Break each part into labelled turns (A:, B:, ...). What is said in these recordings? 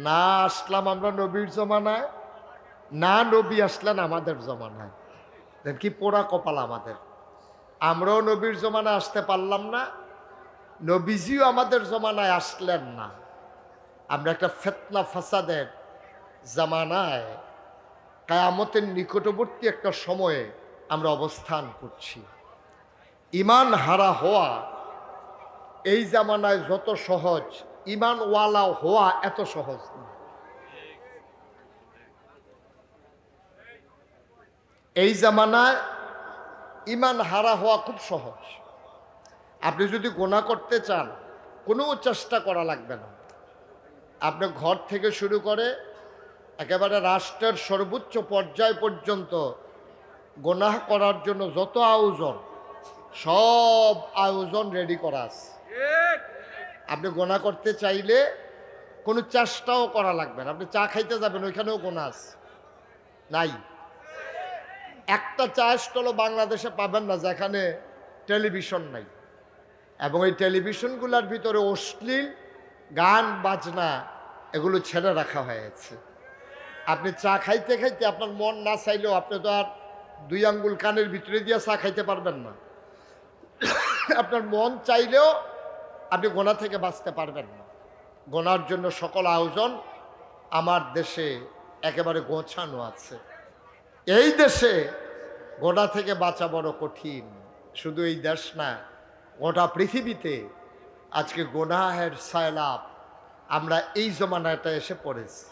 A: না আসলাম আমরা নবীর জমানায়, না নবী আসলেন আমাদের জমানায়। দেন কি পোড়া কপাল আমাদের। আমরাও নবীর জমানায় আসতে পারলাম না, নবীজিও আমাদের জমানায় আসলেন না। আমরা একটা ফিতনা ফাসাদের জামানায়, কিয়ামতের নিকটবর্তী একটা সময়ে আমরা অবস্থান করছি। ঈমান হারা হওয়া এই জামানায় যত সহজ, ঈমানওয়ালা হওয়া এত সহজ না। এই জামানায় ঈমান হারা হওয়া খুব সহজ। আপনি যদি গুনাহ করতে চান, কোনো চেষ্টা করা লাগবে না। আপনি ঘর থেকে শুরু করে একেবারে রাষ্ট্রের সর্বোচ্চ পর্যায় পর্যন্ত গুনাহ করার জন্য যত আয়োজন, সব আয়োজন রেডি করা আছে। আপনি গুনাহ করতে চাইলে কোনো চেষ্টাও করা লাগবে না। আপনি চা খাইতে যাবেন, ওইখানেও গুনাহ আছে নাই? একটা চা স্টলও বাংলাদেশে পাবেন না যেখানে টেলিভিশন নাই। এবং এই টেলিভিশনগুলোর ভিতরে অশ্লীল গান বাজনা এগুলো ছেড়ে রাখা হয়েছে। আপনি চা খাইতে খাইতে আপনার মন না চাইলেও আপনি তো আর 2 আঙ্গুল কানের ভিতরে দিয়ে চা খাইতে পারবেন না। আপনার মন চাইলেও আপনি গুনাহ থেকে বাঁচতে পারবেন না। গুনার জন্য সকল আয়োজন আমার দেশে একেবারে গোছানো আছে। এই দেশে গুনাহ থেকে বাঁচা বড় কঠিন। শুধু এই দেশ না, গোটা পৃথিবীতে আজকে গুনাহের সয়লাব। আমরা এই জমানাটা এসে পড়েছি।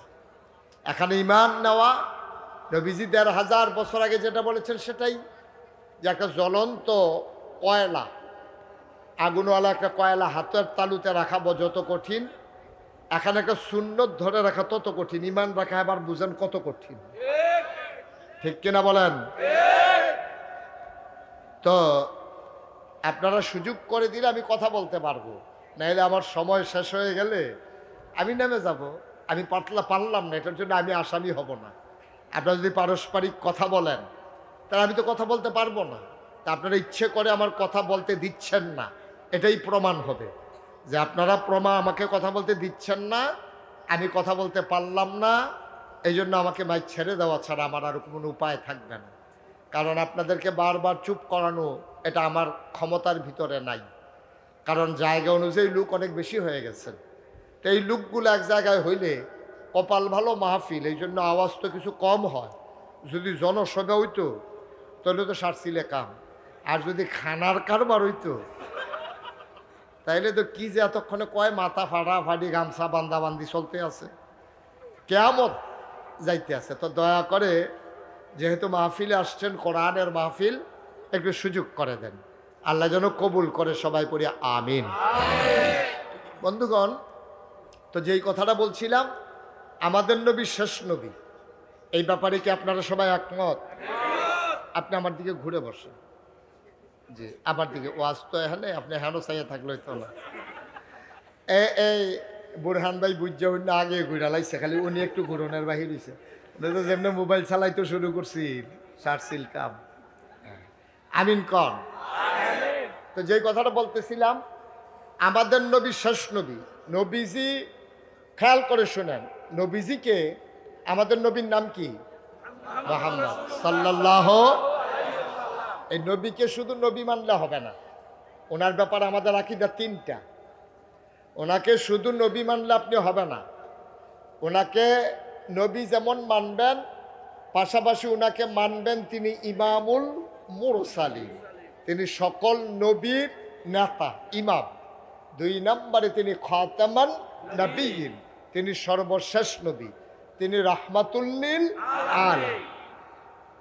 A: এখানে ঈমান নেওয়া, নবীজি 1500 বছর আগে যেটা বলেছেন সেটাই, যে একটা জ্বলন্ত কয়লা, আগুনওয়ালা একটা কয়লা হাতের তালুতে রাখা যত কঠিন, এখানে একটা সুন্নত ধরে রাখা তত কঠিন। ঈমান রাখা এবার বুঝেন কত কঠিন, ঠিক কিনা বলেন? তো আপনারা সুযোগ করে দিলে আমি কথা বলতে পারবো, নাহলে আমার সময় শেষ হয়ে গেলে আমি নেমে যাব। আমি পারলাম না, এটার জন্য আমি আসামি হব না। আপনারা যদি পারস্পরিক কথা বলেন তাহলে আমি তো কথা বলতে পারবো না। তা আপনারা ইচ্ছে করে আমার কথা বলতে দিচ্ছেন না, এটাই প্রমাণ হবে যে আপনারা আমাকে কথা বলতে দিচ্ছেন না, আমি কথা বলতে পারলাম না। এই জন্য আমাকে মাইক ছেড়ে দেওয়া ছাড়া আমার আর কোনো উপায় থাকবে না। কারণ আপনাদেরকে বারবার চুপ করানো এটা আমার ক্ষমতার ভিতরে নাই। কারণ জায়গা অনুযায়ী লোক অনেক বেশি হয়ে গেছে। তো এই লোকগুলো এক জায়গায় হইলে কপাল ভালো মাহফিল, এই জন্য আওয়াজ তো কিছু কম হয়। যদি জনসভা হইতো তাহলে তো সারছিলে কাম। আর যদি খানার কারবার হইতো তাইলে তো কি যে এতক্ষণে কয় মাথা ফাড়াফাড়ি গামছা বান্দাবান্দি চলতে আছে, কেয়ামত যাইতে আছে। তো দয়া করে যেহেতু মাহফিলে আসছেন, কোরআনের মাহফিল, একটু সুযোগ করে দেন। আল্লাহ যেন কবুল করে, সবাই পড়ি আমিন। বন্ধুগণ, তো যেই কথাটা বলছিলাম, আমাদের নবী শেষ নবী, এই ব্যাপারে কি আপনারা সবাই একমত? আপনি আমার দিকে ঘুরে বসেন, জি আমার দিকে। ওয়াজ তো এখানে, আপনি হেন চাইয়া থাকলেই তো না। এই বুরহান ভাই বুঝা হইনা আগে ঘুরা লাইছে, খালি উনি একটু ঘুরনের বাহির হয়েছে। তো যেমনি মোবাইল চালাইতে শুরু করছি, সারছিল কাম। আমিন কন। তো যেই কথাটা বলতেছিলাম, আমাদের নবী শেষ নবী। নবীজি, খেয়াল করে শোনেন, নবীজিকে, আমাদের নবীর নাম কি? মুহাম্মদ সাল্লাল্লাহু। এই নবীকে শুধু নবী মানলে হবে না, ওনার ব্যাপারে আমাদের আকীদা 3টা। ওনাকে শুধু নবী মানলে আপনি হবে না, ওনাকে নবী যেমন মানবেন, পাশাপাশি ওনাকে মানবেন তিনি ইমামুল মুরসালিন, তিনি সকল নবীর নেতা, ইমাম। 2 নম্বরে তিনি খাতামান নবিয়্যিন, তিনি সর্বশেষ নবী, তিনি রাহমাতুল্লিল আলামিন।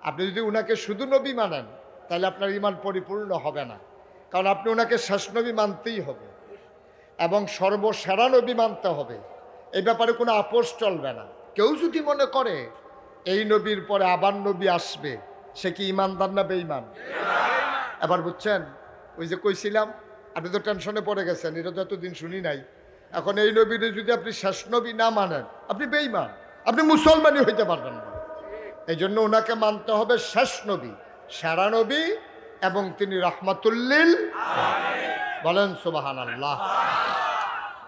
A: আপনি যদি উনাকে শুধু নবী মানেন তাহলে আপনার ঈমান পরিপূর্ণ হবে না। কারণ আপনি ওনাকে শেষ নবী মানতেই হবে এবং সর্বসেরা নবী মানতে হবে। এই ব্যাপারে কোনো আপোষ চলবে না। কেউ যদি মনে করে এই নবীর পরে আবার নবী আসবে, সে কি ঈমানদার না বেঈমান? এবার বুঝছেন, ওই যে কইছিলাম, আপনি তো টেনশনে পড়ে গেছেন, এটা তো এতদিন শুনি নাই। এখন এই নবীরে যদি আপনি শেষ নবী না মানেন, আপনি বেঈমান, আপনি মুসলমানই হইতে পারবেন না। এই জন্য ওনাকে মানতে হবে শেষ নবী, সেরা নবী, এবং তিনি রাহমাতুল্লিল আলামিন। বলেন সুবহানাল্লাহ।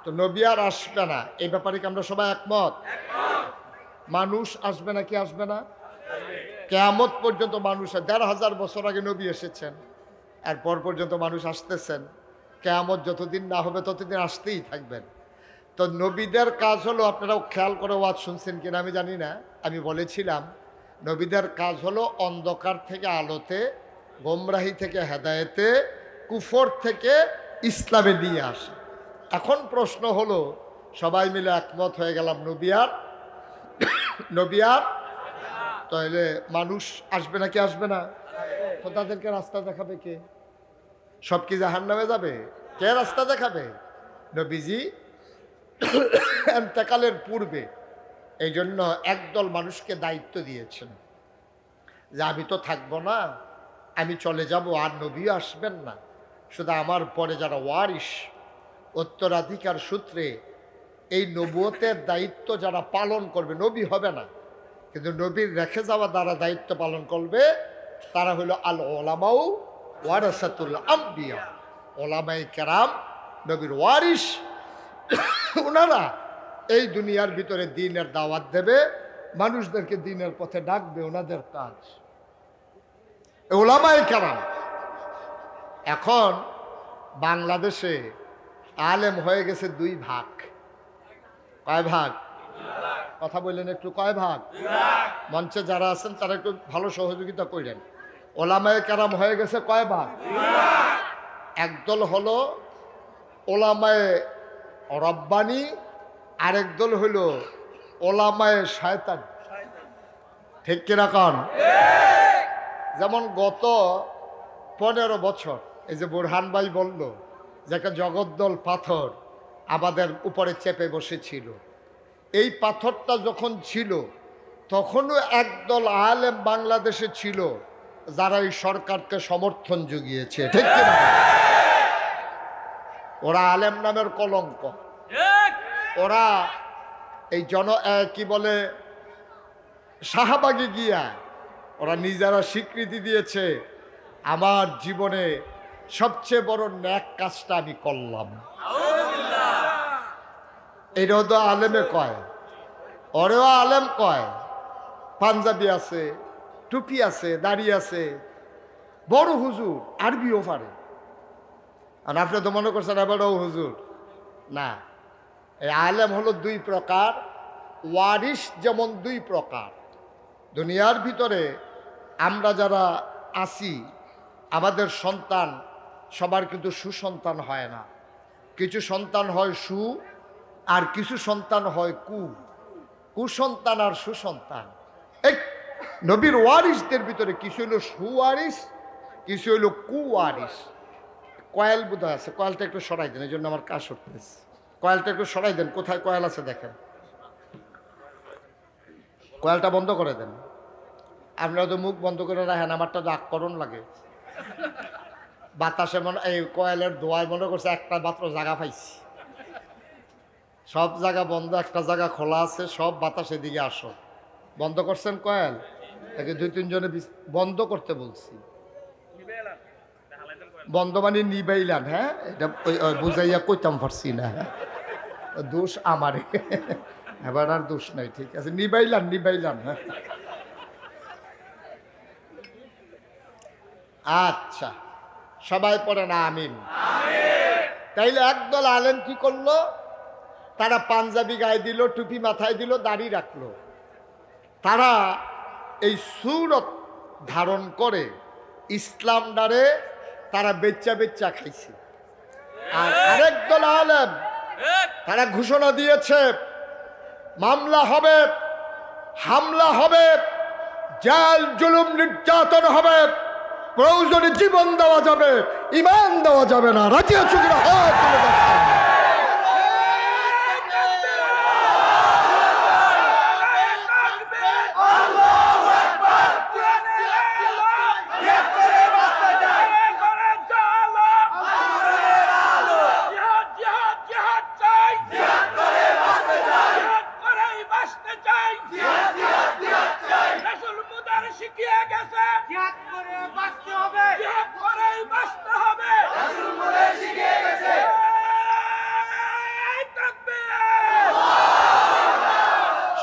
A: তো নবী আর আসবে না, এই ব্যাপারে কি আমরা সবাই একমত? মানুষ আসবে না কি আসবে না? কিয়ামত পর্যন্ত মানুষ, ১,৫০০ বছর আগে নবী এসেছেন, এরপর পর্যন্ত মানুষ আসতেছেন। কিয়ামত যতদিন না হবে ততদিন আসতেই থাকবেন। তো নবীদের কাজ হলো, আপনারাও খেয়াল করে ওয়াজ শুনছেন কিনা আমি জানি না, আমি বলেছিলাম নবীদের কাজ হলো অন্ধকার থেকে আলোতে, গোমরাহি থেকে হেদায়েতে, কুফর থেকে ইসলামে নিয়ে আসা। এখন প্রশ্ন হলো, সবাই মিলে একমত হয়ে গেলাম নবী আর তাহলে মানুষ আসবে নাকি আসবে না? তো তাদেরকে রাস্তা দেখাবে কে? সব কি জাহান্নামে যাবে? কে রাস্তা দেখাবে? নবীজি ইন্তেকালের পূর্বে এই জন্য একদল মানুষকে দায়িত্ব দিয়েছেন যে আমি তো থাকবো না, আমি চলে যাব, আর নবীও আসবেন না, শুধু আমার পরে যারা ওয়ারিশ, উত্তরাধিকার সূত্রে এই নবুয়তের দায়িত্ব যারা পালন করবে, নবী হবে না কিন্তু নবীর রেখে যাওয়া দ্বারা দায়িত্ব পালন করবে, তারা হলো আল ওলামাউ ওয়ারাসাতুল আম্বিয়া। ওলামাই কেরাম নবীর ওয়ারিশ, ওনারা এই দুনিয়ার ভিতরে দ্বীনের দাওয়াত দেবে, মানুষদেরকে দ্বীনের পথে ডাকবে, ওনাদের কাজ ওলামাই কেরাম। এখন বাংলাদেশে আলেম হয়ে গেছে দুই ভাগ। কয় ভাগ? কথা বললেন একটু, কয় ভাগ? মঞ্চে যারা আছেন তারা একটু ভালো সহযোগিতা করলেন। ওলামায়ে কেরাম হয়ে গেছে কয় ভাগ? একদল হলো ওলামায়ে রব্বানি, আরেক দল হইল ওলামায়ে শয়তান। ঠিক কিনা কন? যেমন গত 15 বছর এই যে বুরহান ভাই বলল যে একটা জগদ্দল পাথর আমাদের উপরে চেপে বসেছিল, এই পাথরটা যখন ছিল তখনও একদল আলেম বাংলাদেশে ছিল যারা এই সরকারকে সমর্থন জুগিয়েছে। ঠিক কিনা? ওরা আলেম নামের কলঙ্ক। ওরা এই কি বলে শাহবাগে গিয়া ওরা নিজেরা স্বীকৃতি দিয়েছে আমার জীবনে সবচেয়ে বড় ন্যাক কাজটা আমি করলাম। এইটাও তো আলেমে কয়, ওরেও আলেম কয়। পাঞ্জাবি আছে, টুপি আছে, দাড়ি আছে, বড় হুজুর, আরবিও পারে। আর আপনি তো মনে করছেন এবারও হুজুর না। এই আলেম হলো দুই প্রকার, ওয়ারিশ যেমন দুই প্রকার। দুনিয়ার ভিতরে আমরা যারা আছি, আমাদের সন্তান সবার কিন্তু সুসন্তান হয় না। কিছু সন্তান হয় সু, আর কিছু সন্তান হয় কুসন্তান আর সুসন্তান। এই নবীর ওয়ারিসদের ভিতরে কিছু হইল সুওয়ারিস, কিছু হইল কুওয়ারিস। কয়েল বোধহয় আছে, কয়েলটা একটু সরাই দেন, এই জন্য আমার কাজ উঠতেছে। কয়েলটা একটু সরাই দেন, কোথায় কয়েল আছে দেখেন, কয়েলটা বন্ধ করে দেন। আপনারা তো মুখ বন্ধ করে রাখেন, আমারটা তো আকরণ লাগে। বাতাসে মনে, এই কয়েলের ধোঁয়ায় মনে করছে একটা মাত্র জায়গা পাইছি, সব জায়গা বন্ধ, একটা জায়গা খোলা আছে, সব বাতাস এদিকে আসো। বন্ধ করছেন কয়েল? একে 2-3 জনে বন্ধ করতে বলছি। বন্ধ মানে নিবাইলাম। হ্যাঁ, এটা বুঝাইয়া কইতাম পারছি না, দোষ আমারে, এবার আর দোষ নাই। ঠিক আছে, নিবাইলাম। হ্যাঁ, আচ্ছা, সবাই পড়ে না আমিন। তাইলে একদল আলেম কি করলো, তারা পাঞ্জাবি গায়ে দিল, টুপি মাথায় দিল, দাড়ি রাখলো। তারা এই সূরত ধারণ করে ইসলাম দ্বারে তারা বেচ্চা খাইছে। আর আরেক দল আলেম তারা ঘোষণা দিয়েছে মামলা হবে, হামলা হবে, জেল জুলুম নির্যাতন হবে, প্রয়োজনে জীবন দেওয়া যাবে, ঈমান দেওয়া যাবে না। রাজি আছো কিনা? হাত তুলে দেখাও।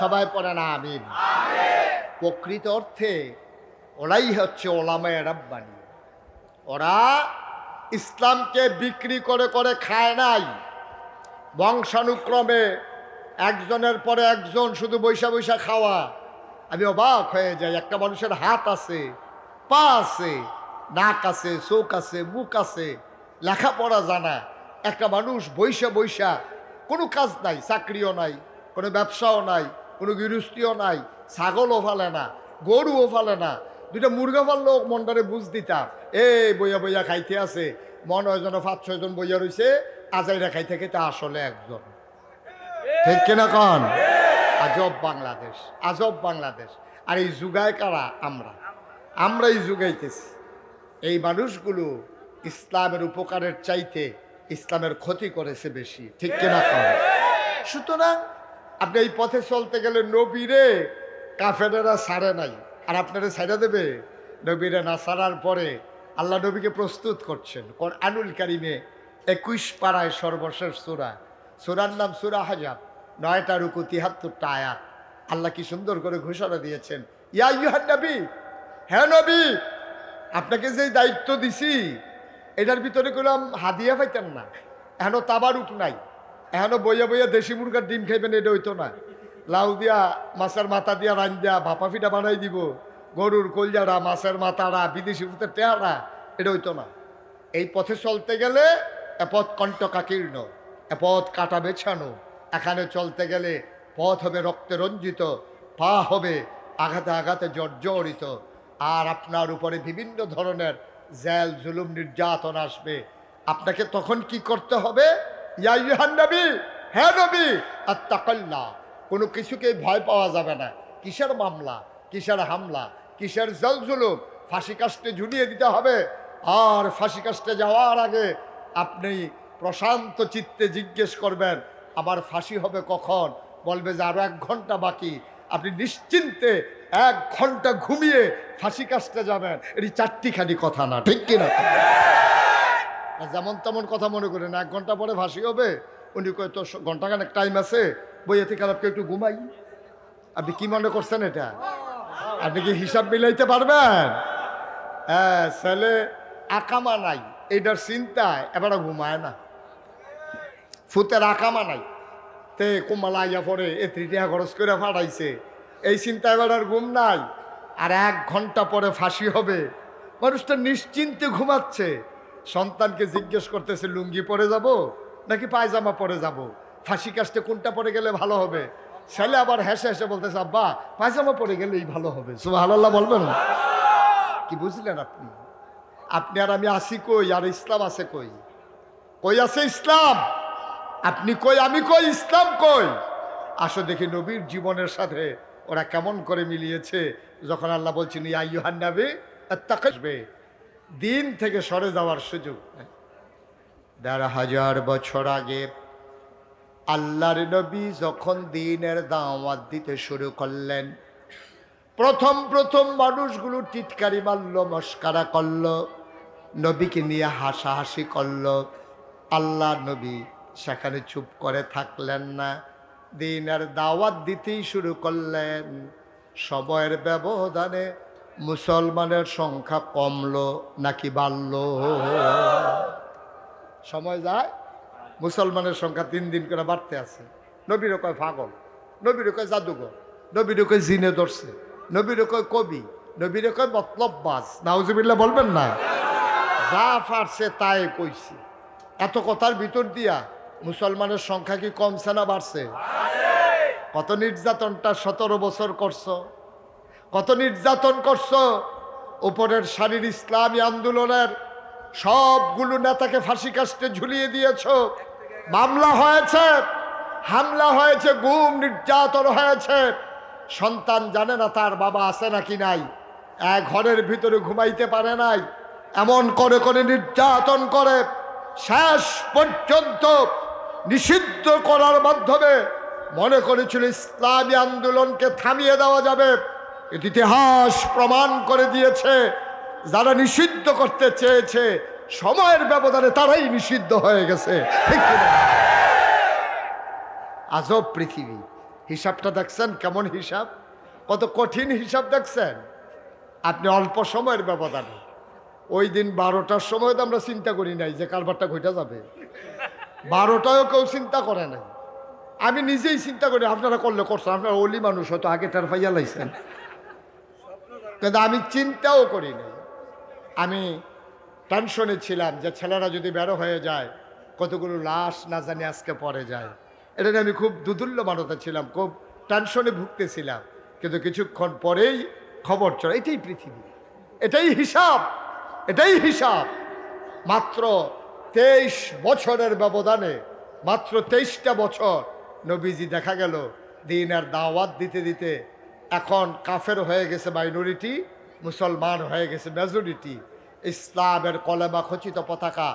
A: সবাই পড়ে না আমিন। প্রকৃত অর্থে ওরাই হচ্ছে ওলামায়ে রাব্বানী। ওরা ইসলামকে বিক্রি করে করে খায় নাই, বংশানুক্রমে একজনের পরে একজন শুধু বৈশা বৈশা খাওয়া। আমি অবাক হয়ে যাই, একটা মানুষের হাত আছে, পা আছে, নাক আছে, চোখ আছে, মুখ আছে, লেখাপড়া জানা একটা মানুষ বৈশা বৈশা, কোনো কাজ নাই, চাকরিও নাই, কোনো ব্যবসাও নাই, কোনো গৃহস্থীও নাই, ছাগলও ফালে না, গরুও ফালে না, দুইটা মুরগা ফাললেও মনটারে বুঝ দিতাম, এই বইয়া বইয়া খাইতে আছে, মনে হয় যেন 5-6 জন বইয়া রয়েছে, আজাইরা খাইতে খাইতে আসলে একজন। ঠিক কিনা কন? আজব বাংলাদেশ, আজব বাংলাদেশ। আর এই যুগায় কারা? আমরাই যুগাইতেছি। এই মানুষগুলো ইসলামের উপকারের চাইতে ইসলামের ক্ষতি করেছে বেশি। ঠিক কিনা কন? সুতরাং আপনি এই পথে চলতে গেলে নবীরে কাফেরেরা ছাড়ে নাই, আর আপনারা ছাড়া দেবে? নবীরে না ছাড়ার পরে আল্লাহ নবীকে প্রস্তুত করছেন। কোরআনুল কারীমে 21 পারায় সর্বশেষ সূরা, সূরার নাম সূরা আহজাব, 9টা রুকু 73টা আয়াত। আল্লাহ কি সুন্দর করে ঘোষণা দিয়েছেন, ইয়া আইয়ুহান নবী, হ্যাঁ নবী, আপনাকে যে দায়িত্ব দিছি এটার ভিতরে করলাম হাদিয়া পাইতেন না, এখনো তাবারুক নাই, এখনো বইয়া বইয়া দেশি মুরগার ডিম খাইবেন এটা হইতো না, লাউ দিয়া মাছের মাথা দিয়া রান দিয়া ভাপা পিঠা বানাই দিব, গরুর কলজারা, মাছের মাথারা, বিদেশি ভূতের টেহারা, এটা হইতো না। এই পথে চলতে গেলে এপথ কণ্টকাকীর্ণ, এপথ কাটা বেছানো। এখানে চলতে গেলে পথ হবে রক্তে রঞ্জিত, পা হবে আঘাতে আঘাতে জর্জরিত, আর আপনার উপরে বিভিন্ন ধরনের জেল জুলুম নির্যাতন আসবে। আপনাকে তখন কি করতে হবে? ইয়া আইয়ুহান নবী, হ্যাঁ নবী, আত্তাকাল্লাহ, কোনো কিছুকে ভয় পাওয়া যাবে না। কিসের মামলা, কিসের হামলা, কিসের জেল জুলুম? ফাঁসি কাস্টে ঝুলিয়ে দিতে হবে। আর ফাঁসি কাস্টে যাওয়ার আগে আপনি প্রশান্ত চিত্তে জিজ্ঞেস করবেন, আমার ফাঁসি হবে কখন? বলবে যে আরো 1 ঘন্টা বাকি। আপনি নিশ্চিন্তে 1 ঘন্টা ঘুমিয়ে ফাঁসি কাস্টে যাবেন। এটি 4টিখানি কথা না, ঠিক কিনা? যেমন তেমন কথা মনে করেন 1 ঘন্টা পরে ফাঁসি হবে, উনি কয় তো ঘন্টাখানেক টাইম আছে, বইয়ে থেকে আপনি একটু ঘুমাই। আপনি কি মনে করছেন এটা? আপনি কি হিসাব মিলাইতে পারবেন? হ্যাঁ, ছেলে আকামা নাই, এইটার চিন্তায় এবার ঘুমায় না। ফুতের আকামা নাই, তে কুমালা আইয়া পরে 3 টাকা খরচ করে ফাটাইছে, এই চিন্তায় এবার আর ঘুম নাই। আর 1 ঘন্টা পরে ফাঁসি হবে, মানুষটা নিশ্চিন্তে ঘুমাচ্ছে। সন্তানকে জিজ্ঞেস করতেছে, লুঙ্গি পরে যাব নাকি পায়জামা পরে যাব? ফাঁসি কাস্টে কোনটা পরে গেলে ভালো হবে? ছেলে আবার হেসে হেসে বলতেছে, আব্বা পায়জামা পরে গেলেই ভালো হবে। সুবহানাল্লাহ বলবেন? কি বুঝলেন আপনি? আপনি আর আমি আসি কই, আর ইসলাম আছে কই? কই আছে ইসলাম? আপনি কই, আমি কই, ইসলাম কই? আসো দেখি নবীর জীবনের সাথে ওরা কেমন করে মিলিয়েছে। যখন আল্লাহ বলছেন ইয়া আইয়ুহান নবী আত্তাকাসবে, দিন থেকে সরে যাওয়ার সুযোগ। ১,৫০০ বছর আগে আল্লাহর নবী যখন দ্বীনের দাওয়াত দিতে শুরু করলেন, প্রথম প্রথম মানুষগুলো টিটকারি মারল, মস্কারা করল, নবীকে নিয়ে হাসাহাসি করল। আল্লাহ নবী সেখানে চুপ করে থাকলেন না, দ্বীনের দাওয়াত দিতেই শুরু করলেন। সময়ের ব্যবধানে মুসলমানের সংখ্যা কমলো নাকি বাড়লো? সময় যায়, মুসলমানের সংখ্যা 3 দিন করে বাড়তে আছে। নবীর কয় পাগল, নবীর কয় জাদুঘর, নবীর কয় জিনে ধরছে, নবীর কয় কবি, নবীর কয় মতলববাজ। নাউজুবিল্লাহ বলবেন না? যা পারছে তাই কইছে। এত কথার ভিতর দিয়া মুসলমানের সংখ্যা কি কমছে না বাড়ছে? কত নির্যাতনটা 17 বছর করছো, কত নির্যাতন করছো। উপরের সারির ইসলামী আন্দোলনের সবগুলো নেতাকে ফাঁসি কাস্টে ঝুলিয়ে দিয়েছ। মামলা হয়েছে, হামলা হয়েছে, গুম নির্যাতন হয়েছে। সন্তান জানে না তার বাবা আছে নাকি নাই, ঘরের ভিতরে ঘুমাইতে পারে নাই, এমন করে করে নির্যাতন করে শেষ পর্যন্ত নিষিদ্ধ করার মাধ্যমে মনে করেছিল ইসলামী আন্দোলনকে থামিয়ে দেওয়া যাবে। ইতিহাস প্রমাণ করে দিয়েছে, যারা নিষিদ্ধ করতে চেয়েছে সময়ের ব্যবধানে তারাই নিষিদ্ধ হয়ে গেছে। ঠিক কিনা? আজব পৃথিবী, হিসাবটা দেখছেন কেমন হিসাব, কত কঠিন হিসাব দেখছেন আপনি অল্প সময়ের ব্যবধানে। ওই দিন 12টার সময় তো আমরা চিন্তা করি নাই যে কারবারটা ঘটে যাবে, 12টাও কেউ চিন্তা করে নাই। আমি নিজেই চিন্তা করি, আপনারা করলে করছেন, আপনারা অলি মানুষ হয়তো আগে টার পাইয়া লাইছেন, কিন্তু আমি চিন্তাও করি নাই। আমি টেনশনে ছিলাম যে ছেলেরা যদি বেরো হয়ে যায়, কতগুলো লাশ না জানি আজকে পড়ে যায়। এটা নিয়ে আমি খুব দুদুল্যমানতা ছিলাম, খুব টেনশনে ভুগতেছিলাম। কিন্তু কিছুক্ষণ পরেই খবর চলে, এটাই পৃথিবী, এটাই হিসাব, এটাই হিসাব। মাত্র 23 বছরের ব্যবধানে, মাত্র 23টা বছর নবীজি দেখা গেল দ্বীনের দাওয়াত দিতে দিতে এখন কাফের হয়ে গেছে মাইনরিটি, মুসলমান হয়ে গেছে মেজরিটি। ইসলামের কলেমা খচিত পতাকা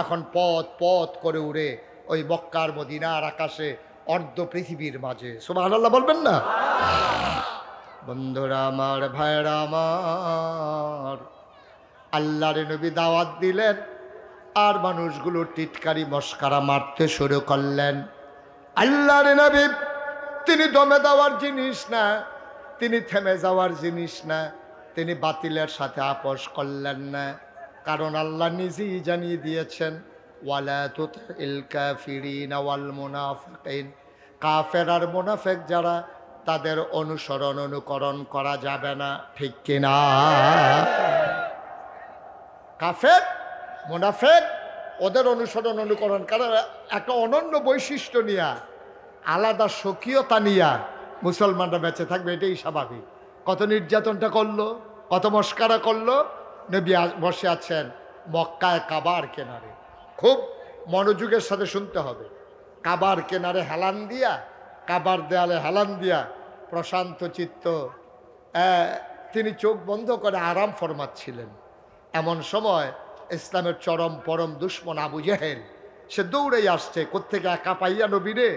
A: এখন পথ পথ করে উড়ে ওই মক্কার মদিনার আকাশে অর্ধ পৃথিবীর মাঝে। সুবহানাল্লাহ বলবেন না? বন্ধুরা আমার, ভাইরা আমার, আল্লাহর নবী দাওয়াত দিলেন আর মানুষগুলো টিটকারি মস্কারা মারতে শুরু করলেন। আল্লাহর নবী তিনি দমে দেওয়ার জিনিস না, তিনি থেমে যাওয়ার জিনিস না, তিনি বাতিলের সাথে আপোষ করলেন না। কারণ আল্লাহ নিজেই জানিয়ে দিয়েছেন, ওয়ালা তুতিল কাফিরিনা ওয়াল মুনাফিকিন, কাফের আর মুনাফিক যারা, তাদের অনুসরণ অনুকরণ করা যাবে না। ঠিক কিনা? কাফের মুনাফিক ওদের অনুসরণ অনুকরণ করার একটা অনন্য বৈশিষ্ট্য নিয়ে, আলাদা স্বকীয়তা নিয়ে মুসলমানরা বেঁচে থাকবে, এটাই স্বাভাবিক। কত নির্যাতনটা করলো, কত মস্কারা করলো। নবী বসে আছেন মক্কায় কাবার কেনারে, খুব মনোযোগের সাথে শুনতে হবে। কাবার কেনারে হেলান দিয়া, কাবার দেয়ালে হেলান দিয়া প্রশান্ত চিত্ত তিনি চোখ বন্ধ করে আরাম ফরমাচ্ছিলেন। এমন সময় ইসলামের চরম পরম দুশ্মন আবু জেহেল সে দৌড়েই আসছে। কোত্থেকে একা পাইয়া নবীরে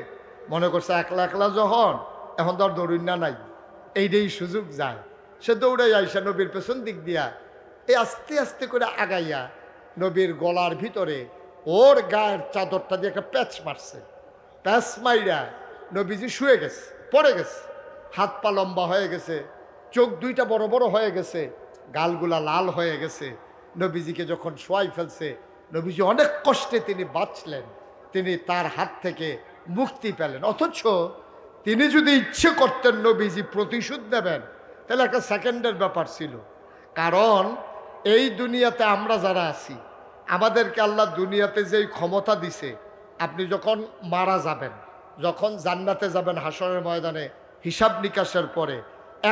A: মনে করছে একলা একলা যখন, এখন তো আর দৌড়ুন্না নাই, এইটাই সুযোগ যায়। সে দৌড়াই আইসা নবীর পেছন দিক দিয়া এই আস্তে আস্তে করে আগাইয়া নবীর গলার ভিতরে ওর গায়ের চাদরটা দিয়ে একটা প্যাচ মারছে। প্যাচ মাইরা নবীজি শুয়ে গেছে, পড়ে গেছে, হাত পা লম্বা হয়ে গেছে, চোখ দুইটা বড় বড় হয়ে গেছে, গালগুলা লাল হয়ে গেছে। নবীজিকে যখন শোয়াই ফেলছে, নবীজি অনেক কষ্টে তিনি বাঁচলেন, তিনি তার হাত থেকে মুক্তি পেলেন। অথচ তিনি যদি ইচ্ছে করতেন নবীজি প্রতিশোধ নেবেন, তাহলে একটা সেকেন্ডের ব্যাপার ছিল। কারণ এই দুনিয়াতে আমরা যারা আছি, আমাদেরকে আল্লাহ দুনিয়াতে যেই ক্ষমতা দিছে, আপনি যখন মারা যাবেন, যখন জান্নাতে যাবেন হাসরের ময়দানে হিসাব নিকাশের পরে,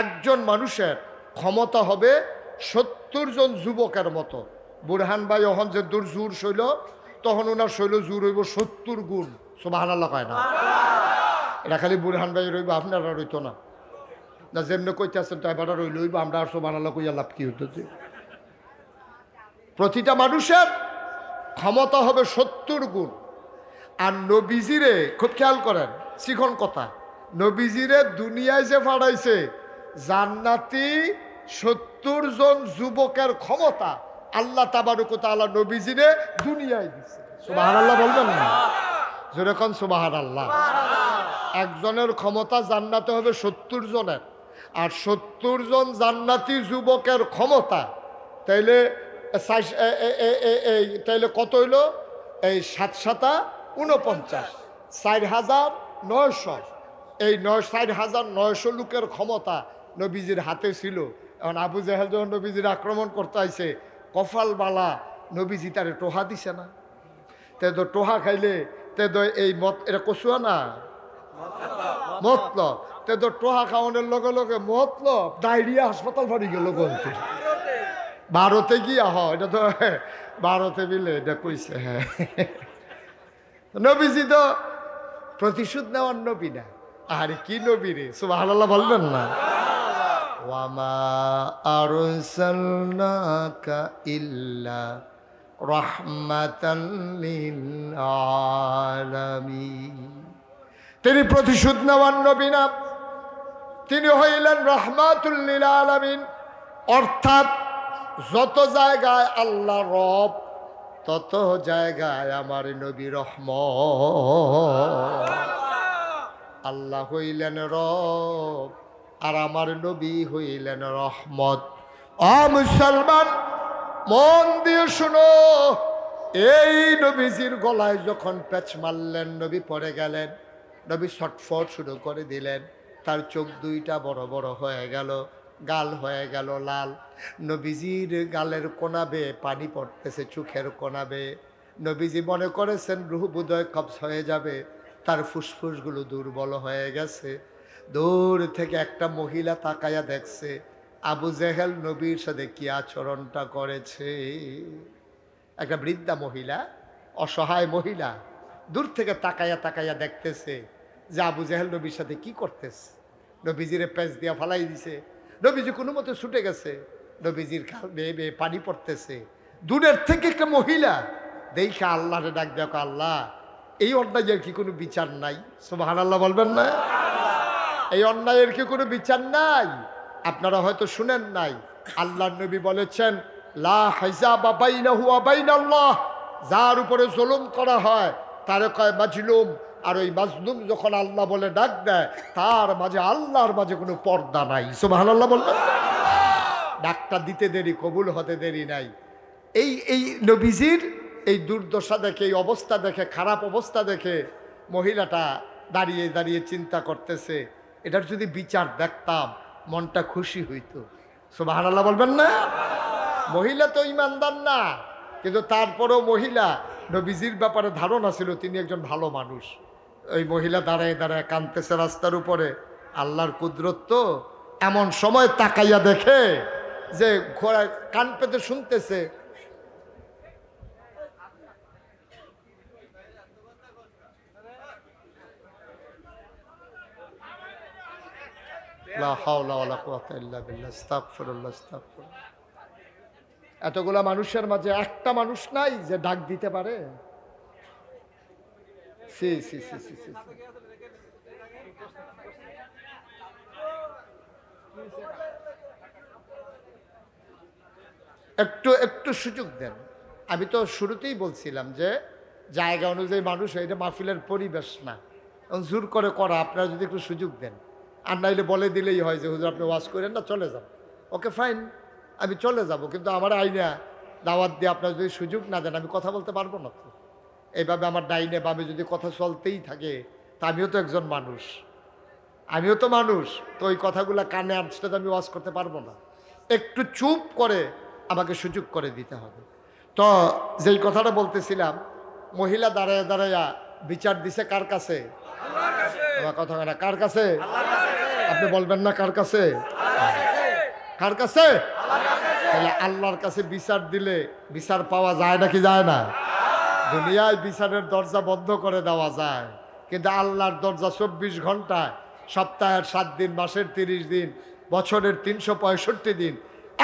A: একজন মানুষের ক্ষমতা হবে 70 জন যুবকের মতো। বুরহান ভাই যখন যে দূর জোর শৈল, তখন ওনার শৈল জোর হইব 70 গুণ। সুবহানাল্লাহ কয় না? এটা খালি বুরহান ভাই রইব, আপনারা রইতো না। না যেমনি কইতে আসছেন তো এবার রইল হইব, আমরা আর সুবহানাল্লাহ কইয়া লাভ কি হইতেছে? প্রতিটা মানুষের ক্ষমতা হবে 70 গুণ। আর নবীজিরে খুব খেয়াল করেন, শিখন কথা, নবীজিরে দুনিয়ায় যে ফাড়াইছে জান্নাতি 70 জন যুবকের ক্ষমতা আল্লাহ তাবারক ওয়া তাআলা নবীজিরে দুনিয়ায় দিছে। সুবহানাল্লাহ বলবেন না? যেরকম সুবহানাল্লাহ। একজনের ক্ষমতা জান্নাতে হবে 70 জনের, আর 70 জন জান্নাতি যুবকের ক্ষমতা, তাইলে তাইলে কত হইল? এই 7 7 49, 4,900। এই 4,900 লোকের ক্ষমতা নবীজির হাতে ছিল। এখন আবু জাহেল যখন নবীজির আক্রমণ করতে আইছে, কপাল বালা নবীজি তারে টোহা দিছে না। তে তো টোহা খাইলে তে তো এই মত, এটা কচুয়া না মতলব, তে তো টোহা খাওয়ানোর লগে লগে মতলব ডায়রিয়া হাসপাতাল ফাড়ি গেল বলতে। ভারতে গিয়া এটা তো ভারতে মিলে এটা কইছে। হ্যাঁ, নবীজি তো প্রতিশোধ নেওয়ার নবী না। আরে কি নবী রে! সুবহানাল্লাহ বলবেন না? ওয়ামা আরসালনাকা ইল্লা রাহমাতাল লিল আলামিন। তিনি প্রতিশোধ নেওয়ার নবী না, তিনি হইলেন রাহমাতুল লিল আলামিন। অর্থাৎ যত জায়গায় আল্লাহ রব, তত জায়গায় আমার নবী রহমত। আল্লাহ হইলেন রব আর আমার নবী হইলেন রহমত। মুসলমান মন দিয়ে শুনো, এই নবীজির গলায় যখন পেঁচ মারলেন, নবী পড়ে গেলেন, নবী ছটফট শুরু করে দিলেন, তার চোখ দুইটা বড় বড় হয়ে গেল, গাল হয়ে গেল লাল, নবীজির গালের কোনা বেয়ে পানি পড়তেছে, চোখের কোনা বেয়ে। নবীজি মনে করেছেন রুহ বুদয় কবজ হয়ে যাবে, তার ফুসফুসগুলো দুর্বল হয়ে গেছে। দূর থেকে একটা মহিলা তাকায়া দেখছে আবু জেহেল নবীর সাথে কি আচরণটা করেছে। একটা বৃদ্ধা মহিলা, অসহায় মহিলা, দূর থেকে তাকায়া তাকায়া দেখতেছে যে আবু জেহেল নবীর সাথে কি করতেছে। নবীজিরে পেঁচ দিয়া ফালাই দিছে, নবীজি কোনো মতে ছুটে গেছে, নবীজির বেয়ে বেয়ে পানি পড়তেছে। দূরের থেকে একটা মহিলা দেখে আল্লাহরে ডাক দেখো, আল্লাহ এই অন্যায়ের কি কোনো বিচার নাই? সুবহানাল্লাহ বলবেন না? এই অন্যায়ের কি কোনো বিচার নাই? আপনারা হয়তো শুনেন নাই, আল্লাহর নবী বলেছেন লা হিজাবা বাইনাহু ওয়া বাইনাল্লাহ, যার উপরে জুলুম করা হয় তারে কয় মাজলুম, আর ওই মাজলুম যখন আল্লাহ বলে ডাক দেয় তার মাঝে আল্লাহর মাঝে কোনো পর্দা নাই। সুবহানাল্লাহ বলবেন? ডাকটা দিতে দেরি, কবুল হতে দেরি নাই। এই নবীজির এই দুর্দশা দেখে, এই অবস্থা দেখে, খারাপ অবস্থা দেখে মহিলাটা দাঁড়িয়ে দাঁড়িয়ে চিন্তা করতেছে, এটার যদি বিচার দেখতাম মনটা খুশি হইতো। সুবহানাল্লাহ বলবেন না? মহিলা তো ইমানদার না, কিন্তু তারপরেও মহিলা নবীজির ব্যাপারে ধারণা ছিল তিনি একজন ভালো মানুষ। ওই মহিলা দাঁড়ায় দাঁড়ায় কাঁদতেছে রাস্তার উপরে। আল্লাহর কুদরত তো, এমন সময় তাকাইয়া দেখে যে ঘোড়া কান পেতে শুনতেছে এতগুলা মানুষের মাঝে একটা মানুষ নাই যে ডাক দিতে পারে? একটু একটু সুযোগ দেন। আমি তো শুরুতেই বলছিলাম যে জায়গা অনুযায়ী মানুষ, এটা মাহফিলের পরিবেশ না, জোর করে করা। আপনারা যদি একটু সুযোগ দেন, আর নাইলে বলে দিলেই হয় যে হুজুর আপনি ওয়াজ করেন না, চলে যান। ওকে ফাইন, আমি চলে যাব, কিন্তু আমার আইনা দাওয়াত দিয়ে আপনারা যদি সুযোগ না দেন আমি কথা বলতে পারবো না। তো এইভাবে আমার ডাইনে বামে যদি কথা চলতেই থাকে, তা আমিও তো একজন মানুষ, আমিও তো মানুষ, তো ওই কথাগুলো কানে আসতে তো আমি ওয়াজ করতে পারবো না। একটু চুপ করে আমাকে সুযোগ করে দিতে হবে। তো যেই কথাটা বলতেছিলাম, মহিলা দাঁড়ায় দাঁড়াইয়া বিচার দিছে কার কাছে? আমার কথা না, কার কাছে? আপনি বলবেন না কার কাছে? কার কাছে? তাহলে আল্লাহর কাছে বিচার দিলে বিচার পাওয়া যায় নাকি যায় না? দুনিয়ায় বিচারের দরজা বন্ধ করে দেওয়া যায়, কিন্তু আল্লাহর দরজা 24 ঘন্টায়, সপ্তাহের 7 দিন, মাসের 30 দিন, বছরের 365 দিন,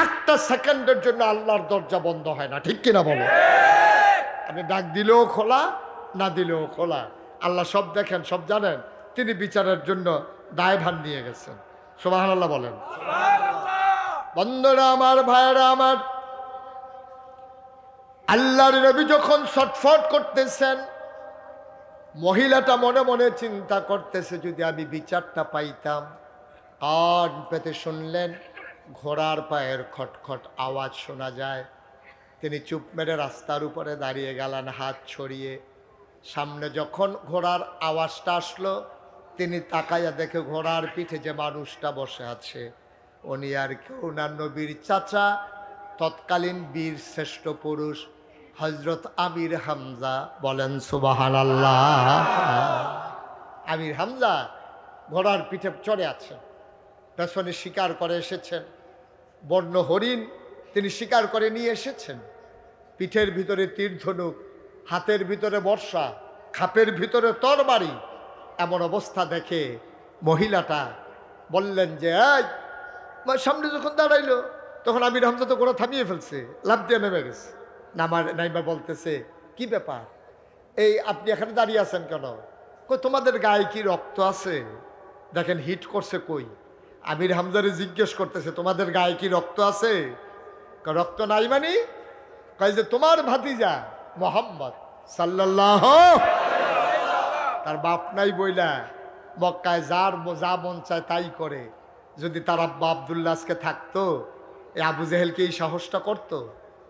A: একটা সেকেন্ডের জন্য আল্লাহর দরজা বন্ধ হয় না। ঠিক কিনা বলো? আপনি ডাক দিলেও খোলা, না দিলেও খোলা। আল্লাহ সব দেখেন, সব জানেন, তিনি বিচারের জন্য দায়ভার নিয়ে গেছেন। সুবহানাল্লাহ বলেন। বন্ধুরা আমার, ভাইরা আমার, আল্লাহর নবী যখন ছটফট করতেছেন, মহিলাটা মনে মনে চিন্তা করতেছে যদি আমি বিচারটা পাইতাম। কান পেতে শুনলেন ঘোড়ার পায়ের খটখট আওয়াজ শোনা যায়। তিনি চুপ মেরে রাস্তার উপরে দাঁড়িয়ে গেলেন, হাত ছড়িয়ে। সামনে যখন ঘোড়ার আওয়াজটা আসলো, তিনি তাকাইয়া দেখে ঘোড়ার পিঠে যে মানুষটা বসে আছে উনি আর কেউ না, নবীর চাচা, তৎকালীন বীর শ্রেষ্ঠ পুরুষ হযরত আমির হামজা। বলেন সুবহানাল্লাহ। আমির হামজা ঘোড়ার পিঠে চড়ে আছেন, পেছনে শিকার করে এসেছেন, বন্য হরিণ তিনি শিকার করে নিয়ে এসেছেন। পিঠের ভিতরে তীর ধনুক, হাতের ভিতরে বর্ষা, খাপের ভিতরে তরবারি। এমন অবস্থা দেখে মহিলাটা বললেন যে এই, সামনে যখন দাঁড়াইলো তখন আমির হামজা তো ঘোড়া থামিয়ে ফেলছে, লাফ দিয়ে নেমে গেছে। নাইবা বলতেছে কি ব্যাপার, এই আপনি এখানে দাঁড়িয়ে আছেন কেন? কই তোমাদের গায়ে কি রক্ত আছে? দেখেন হিট করছে কই। আমির হামজারে জিজ্ঞেস করতেছে তোমাদের গায়ে কি রক্ত আছে? রক্ত নাই মানে? কয় যে তোমার ভাতিজা মুহাম্মদ সাল্লাল্লাহু, তার বাপ নাই বইলা মক্কায় যা মন চায় তাই করে। যদি তার আব্বা আব্দুল্লাহ আজকে থাকতো, এই আবু জেহেলকে এই সাহসটা করতো?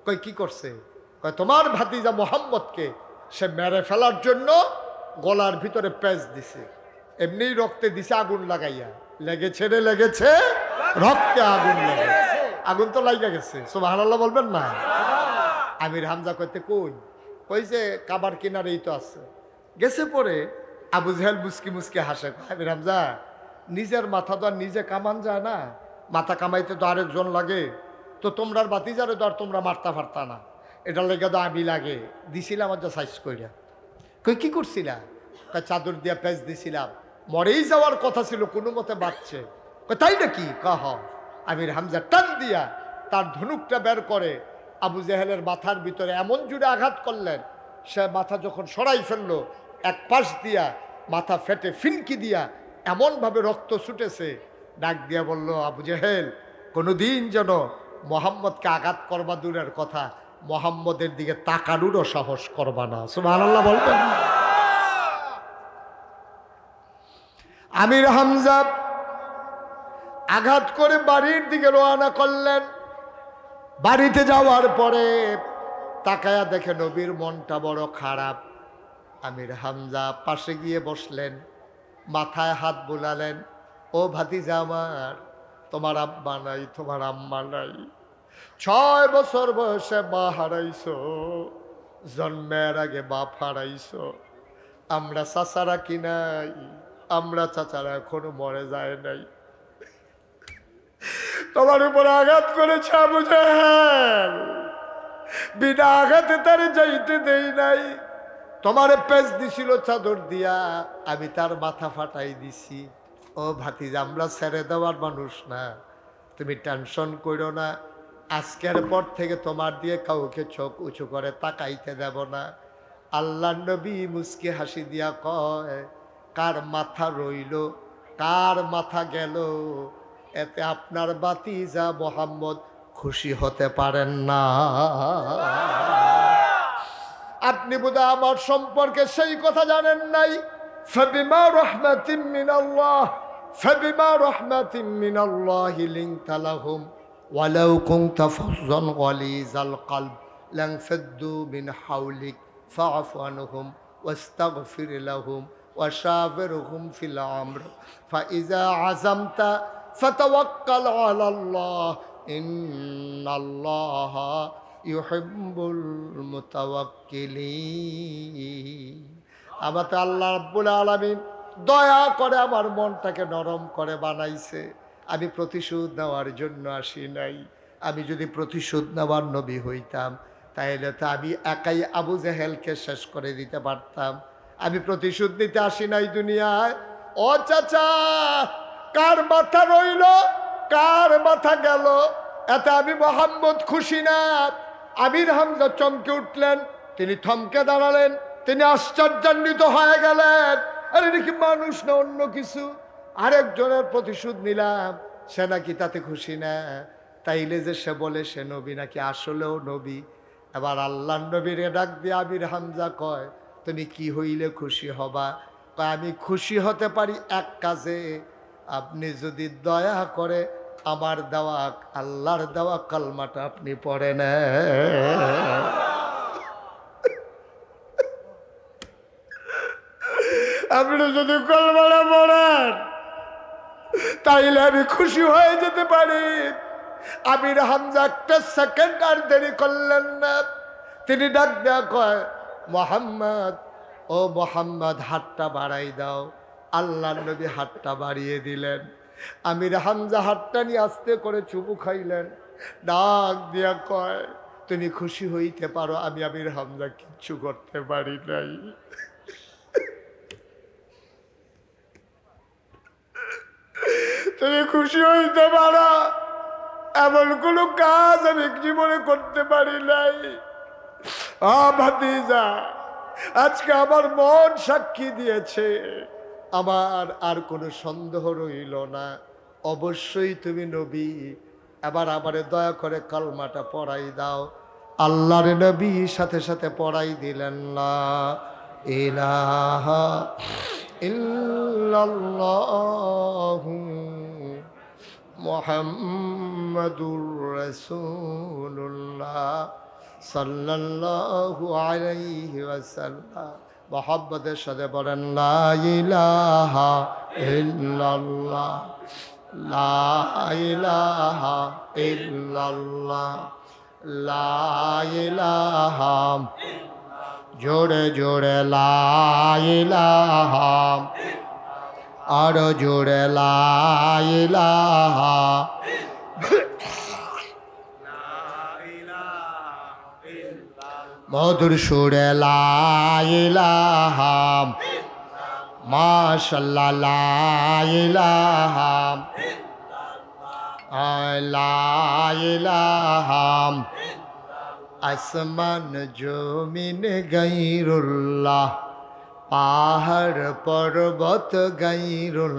A: কই কি করছে? কয় তোমার ভাতিজা মোহাম্মদকে সে মেরে ফেলার জন্য গলার ভিতরে পেঁচ দিছে, এমনি রক্তে দিছে আগুন লাগাইয়া। লেগেছে রে লেগেছে, রক্তে আগুন লেগেছে। আগুন তো লাগা গেছে, সুবহানাল্লাহ বলবেন না? আমির হামজা কইতে কই যে কাবার কিনারেই তো আছে। গেছে পরে আবু জেহেল মুসকি মুসকি হাসে। আমির হামজা, নিজের মাথা তো আর নিজে কামান যায় না, মাথা কামাইতে তো আরেকজন লাগে। তো তোমরার বাতিজারে তো আর তোমরা মারতা ফারতা না, এটা লেগে তো আমি লাগে দিছিলাম আর যা সাইজ কইরা। কই কি করছিলা? চাদর দিয়া পেঁচ দিছিলাম, মরেই যাওয়ার কথা ছিল, কোনো মতে বাঁচছে। তাই নাকি? কহ। আমির হামজা টান দিয়া তার ধনুকটা বের করে আবু জেহেলের মাথার ভিতরে এমন জুড়ে আঘাত করলেন, সে মাথা যখন সরাই ফেললো, এক পাশ দিয়া মাথা ফেটে ফিনকি দিয়া এমনভাবে রক্ত ছুটেছে। ডাক দিয়া বলল, আবু জেহেল, কোনোদিন যেন মোহাম্মদকে আঘাত করবা দূরের কথা, মোহাম্মদের দিকে তাকানোরও সাহস করবা না। সুবহানাল্লাহ বলবেন? আমির হামজা আঘাত করে বাড়ির দিকে রওনা করলেন। বাড়িতে যাওয়ার পরে তাকায়া দেখে নবীর মনটা বড় খারাপ। আমির হামজা পাশে গিয়ে বসলেন, মাথায় হাত বুলালেন। ও ভাতিজা আমার, তোমার আব্বা নাই, তোমার আম্মা নাই, 6 বছর বয়সে মা হারাইছো, জন্মের আগে বাপ হারাইছো। আমরা চাচারা কি নাই? আমরা চাচারা এখনো মরে যায় নাই। তোমার উপর আঘাত করেছে আবু জেহেল, বিনা আঘাতে তার যাইতে দেই নাই। তোমারে পেঁচ দিছিল চাদর দিয়া, আমি তার মাথা ফাটাই দিছি। ও ভাতিজা, আমরা ছেড়ে দেওয়ার মানুষ না, তুমি টেনশন করো না। আজকের পর থেকে তোমার দিয়ে কাউকে চোখ উঁচু করে তাকাইতে দেব না। আল্লাহ নবী মুস্কি হাসি দিয়া কয়, কার মাথা রইল কার মাথা গেল, এতে আপনার ভাতিজা মোহাম্মদ খুশি হতে পারেন না। আপনি বোধহয় আমার সম্পর্কে সেই কথা জানেন নাই। ফাবিমা রাহমাতিন মিনাল্লাহ, ফাবিমা রাহমাতিন মিনাল্লাহি লিনতা লাহুম ওয়ালাউ কুনতা ফাযযান গালিযাল কলব লানফাদ্দু মিন হাওলিক ফাআফু আনহুম ওয়াস্তাগফির লাহুম ওয়াশাবিরহুম ফিল আমর ফাইযা আযামতা ফাতাওয়াক্কাল আলাল্লাহ ইন্নাল্লাহা ইউহিব্বুল মুতাওয়াক্কিলিন। আমার তো আল্লাহ রাব্বুল আলামিন দয়া করে আমার মনটাকে নরম করে বানাইছে। আমি প্রতিশোধ নেওয়ার জন্য আসি নাই। আমি যদি প্রতিশোধ নেওয়ার নবী হইতাম, তাইলে তো আমি একাই আবু জেহেলকে শেষ করে দিতে পারতাম। আমি প্রতিশোধ নিতে আসি নাই দুনিয়ায়। ও চাচা, কার মাথা রইল কার মাথা গেল, এতে আমি মোহাম্মদ খুশি না। আমির হামজা চমকে উঠলেন, তিনি থমকে দাঁড়ালেন, তিনি আশ্চর্যান্বিত হয়ে গেলেন। আরে দেখি মানুষ না অন্য কিছু, আরেকজনের প্রতিশোধ নিলাম, সে নাকি তাতে খুশি না। তাইলে যে সে বলে সে নবী নাকি আসলেও নবী। এবার আল্লাহ নবীরে ডাক দিয়ে আমির হামজা কয়, তুমি কি হইলে খুশি হবা? কয়, আমি খুশি হতে পারি এক কাজে, আপনি যদি দয়া করে আমার দেওয়া আল্লাহর দেওয়া কালমাটা আপনি পড়েন। আপনি যদি কলমাটা পড়েন তাইলে আমি খুশি হয়ে যেতে পারি। আমির হামজা একটা সেকেন্ড আর দেরি করলেন না, তিনি ডাক দেয়া কয়, মোহাম্মদ, ও মোহাম্মদ, হাতটা বাড়াই দাও। আল্লাহ নবী হাতটা বাড়িয়ে দিলেন। আমির হামজা হাতটা নিয়ে আস্তে করে চুমু খাইলেন। ডাক দিয়া কয়, তুমি খুশি হইতে পারো, আমি আমির হামজা কিচ্ছু করতে পারি নাই। তুমি খুশি হইতে পারো, এমন কোনো কাজ আমি জীবনে করতে পারি নাই। ভাতিজা, আজকে আমার মন সাক্ষী দিয়েছে, আমার আর কোনো সন্দেহ রইল না, অবশ্যই তুমি নবী। এবার আমারে দয়া করে কালমাটা পড়াই দাও। আল্লাহর নবী সাথে সাথে পড়াই দিলেন, লা ইলাহা ইল্লাল্লাহু মুহাম্মাদুর রাসূলুল্লাহ সাল্লাল্লাহু আলাইহি ওয়াসাল্লাম। মুহাব্বতের সাথে বলেন লা ইলাহা ইল্লাল্লাহ, লা ইলাহা ইল্লাল্লাহ, লা ইলাহা, জোরে জোরে লা ইলাহা, আরো জোরে লা ইলাহা, মধুর সুরে লা ইলাহা, মাশাআল্লাহ লা ইলাহা, লা ইলাহা, আসমান জমিন গায়রুল্লাহ, পাহাড় পর্বত গায়রুল,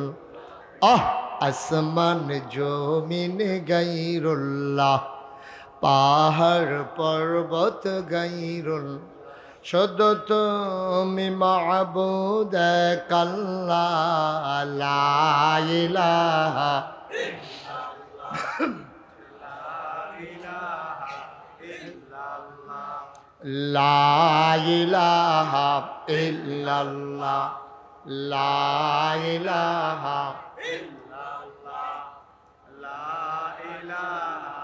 A: আসমান জমিন গায়রুল্লাহ, পাহাড় পর্বত গায়রুল, শুধু তুমি মাবুদ আল্লাহ, লা ইলাহা, লা ইলাহা ইল্লাল্লাহ, লা ইলাহা ইল্লাল্লাহ, লা ইলাহা ইল্লাল্লাহ, লা ইলাহা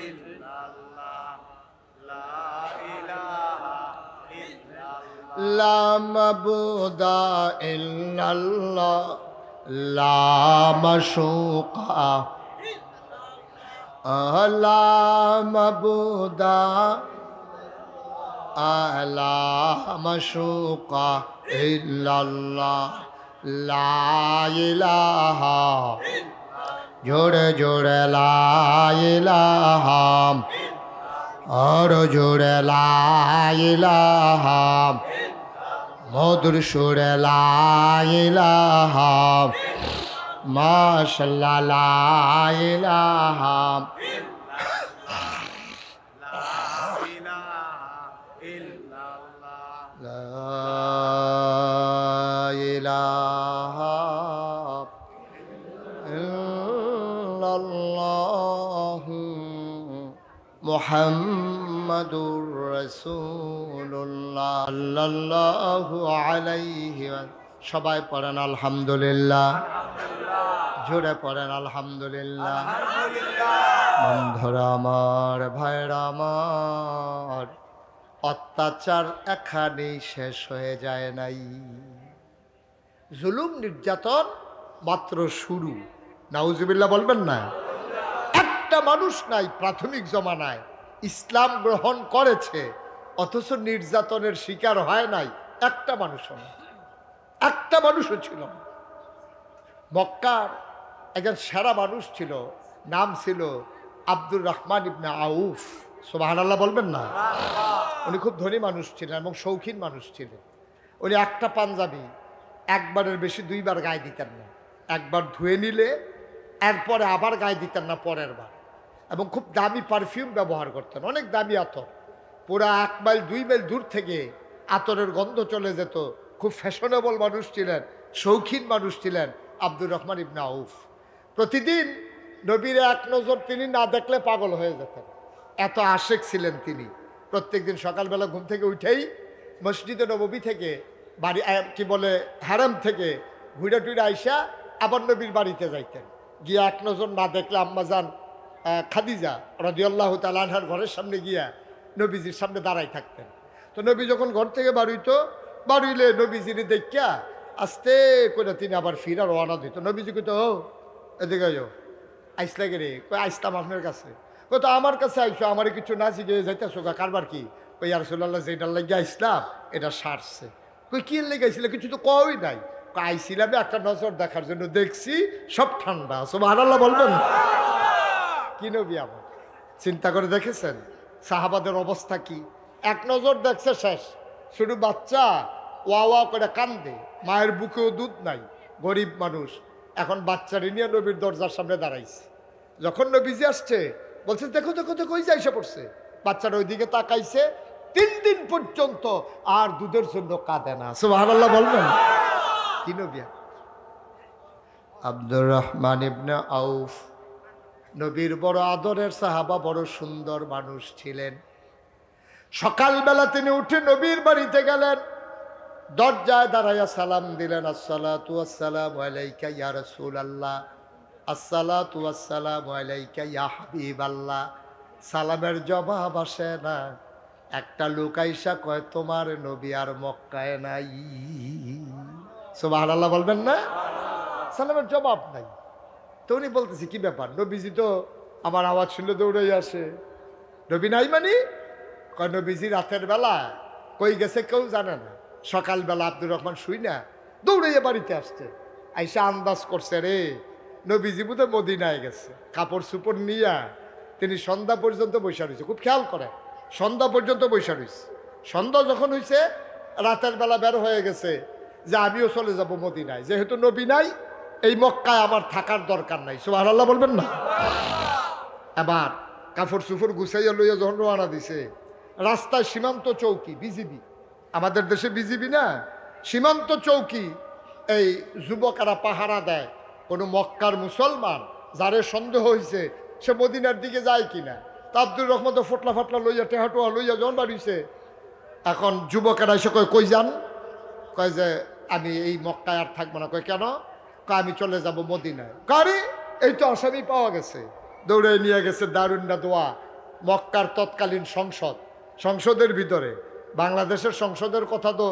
A: ইল্লাল্লাহ, লা মাবুদা ইল্লাল্লাহ, লা মাশুকা, লা মাবুদা, লা মাশুকা ইল্লাল্লাহ, লা ইলাহা, জোরে জোরে লা ইলাহা, আর জোরে লা ইলাহা, মধুর সুরে লা ইলাহা, মাশাআল্লাহ লা ইলাহা, মুহাম্মাদুর রাসূলুল্লাহ সাল্লাল্লাহু আলাইহি ওয়া, সবাই পড়েন আলহামদুলিল্লাহ, জোরে পড়েন আলহামদুলিল্লাহ। বন্ধুরা আমার, ভাইরা আমার, অত্যাচার এখানেই শেষ হয়ে যায় নাই। জুলুম নির্যাতন মাত্র শুরু। নাউজুবিল্লাহ বলবেন না? একটা মানুষ নাই প্রাথমিক জমানায় ইসলাম গ্রহণ করেছে অথচ নির্যাতনের শিকার হয় নাই, একটা মানুষও না, একটা মানুষও ছিল না। মক্কার একজন সেরা মানুষ ছিল, নাম ছিল আব্দুর রহমান ইবনে আউফ। সুবহানাল্লাহ বলবেন না? উনি খুব ধনী মানুষ ছিলেন এবং শৌখিন মানুষ ছিলেন। উনি একটা পাঞ্জাবি একবারের বেশি দুইবার গায়ে দিতেন না, একবার ধুয়ে নিলে এরপরে আবার গায়ে দিতেন না পরের বার, এবং খুব দামি পারফিউম ব্যবহার করতেন, অনেক দামি আতর, পুরা 1 মাইল 2 মাইল দূর থেকে আতরের গন্ধ চলে যেত। খুব ফ্যাশনেবল মানুষ ছিলেন, শৌখিন মানুষ ছিলেন আব্দুর রহমান ইবনে আউফ। প্রতিদিন নবীর এক নজর তিনি না দেখলে পাগল হয়ে যেতেন, এত আশেক ছিলেন তিনি। প্রত্যেকদিন সকালবেলা ঘুম থেকে উঠেই মসজিদে নববী থেকে বাড়ি কি বলে হারাম থেকে ঘুরে টুরে আইসা আবার নবীর বাড়িতে যাইতেন, গিয়ে এক নজর না দেখলে আম্মাজান খাদিজা রাদিয়াল্লাহু তাআলা আনহার ঘরের সামনে গিয়া নবীজির সামনে দাঁড়াই থাকতেন। তো নবী যখন ঘর থেকে বাড়িলে নবীজিরে দেখিয়া আস্তে করে তিনি আবার ফিরা রওনা দিত। নবীজি কইতো, ও এদিকে যাও, আইস লাগে রে? কই আইসলাম আপনার কাছে। কত আমার কাছে আইসো, আমার কিছু না শিখে যাইতেছো কারবার কি? ওই ইয়া রাসূলুল্লাহ যেটার লাগিয়ে আইসলাম এটা সারছে। কই কি লেগে আইছিল? কিছু তো কই নাই। আইছিলাম একটা নজর দেখার জন্য, দেখছি সব ঠান্ডা। সুবহানাল্লাহ বলবেন? কি নবী আমার, চিন্তা করে দেখেছেন সাহাবাদের অবস্থা কি? এক নজর দেখছে শেষ, শুধু বাচ্চা ওয়া ওয়া করে কান্দে, মায়ের বুকেও দুধ নাই, গরিব মানুষ। এখন বাচ্চারে নিয়ে নবীর দরজার সামনে দাঁড়াইছে। যখন নবীজি আসছে বলছে, দেখো দেখো দেখো, ওই যাইসা পড়ছে। বাচ্চারা ওইদিকে তাকাইছে, 3 দিন পর্যন্ত আর দুধের জন্য কাঁদে না। সুবহানাল্লাহ বলবেন? কি নবী? আব্দুর রহমান ইবনে আউফ নবীর বড় আদরের সাহাবা, বড় সুন্দর মানুষ ছিলেন। সকালবেলা তিনি উঠে নবীর বাড়িতে গেলেন, দরজায় দাঁড়াইয়া সালাম দিলেন, আসসালাতু ওয়াসসালামু আলাইকা ইয়া রাসূলুল্লাহ, আসসালাতু ওয়াসসালামু আলাইকা ইয়া হাবিবাল্লাহ। সালামের জবাব আসে না। একটা লোক আইসা কয়, তোমার নবী আর মক্কায় নাই। সুবহানাল্লাহ বলবেন না? সালামের জবাব নাই। তো উনি বলতেছি, কি ব্যাপার? নবীজি তো আমার আওয়াজ শুনলে দৌড়াই আসে। নবী নাই মানে? কয়, নবীজি রাতের বেলা কই গেছে কেউ জানে না। সকালবেলা আব্দুর রহমান শুই না দৌড়াইয়া বাড়িতে আসছে। আইসা আন্দাজ করছে, রে নবীজি বোধহয় মদিনায় গেছে। কাপড় চুপড় নিয়া তিনি সন্ধ্যা পর্যন্ত বৈশা রয়েছে। খুব খেয়াল করে, সন্ধ্যা পর্যন্ত বৈশা রয়েছে। সন্ধ্যা যখন হয়েছে, রাতের বেলা বের হয়ে গেছে যে আমিও চলে যাব মদিনায়, যেহেতু নবী নাই, এই মক্কায় আমার থাকার দরকার নাই। সুবহানাল্লাহ বলবেন না? এবার কাপড় চুপড় গুছাইয়া লইয়া যখন রওনা দিছে, রাস্তায় সীমান্ত চৌকি, বিজিবি, আমাদের দেশে বিজিবি না, সীমান্ত চৌকি, এই যুবকেরা পাহারা দেয়। কোনো মক্কার মুসলমান যারে সন্দেহ হয়েছে সে মদিনার দিকে যায় কিনা। তা আব্দুর রহমান তো ফটলা ফাটলা লইয়া টেহাটোয়া লইয়া যখন বাড়িছে, এখন যুবকেরা এসে কয়, কই যান? কয় যে আমি এই মক্কায় আর থাকবো না। কয় কেন? কয় আমি চলে যাব মদিনায়। কারে এই তো আসামি পাওয়া গেছে। দৌড়ে নিয়ে গেছে দারুন্না দোয়া, মক্কার তৎকালীন সংসদের ভিতরে। বাংলাদেশের সংসদের কথা তো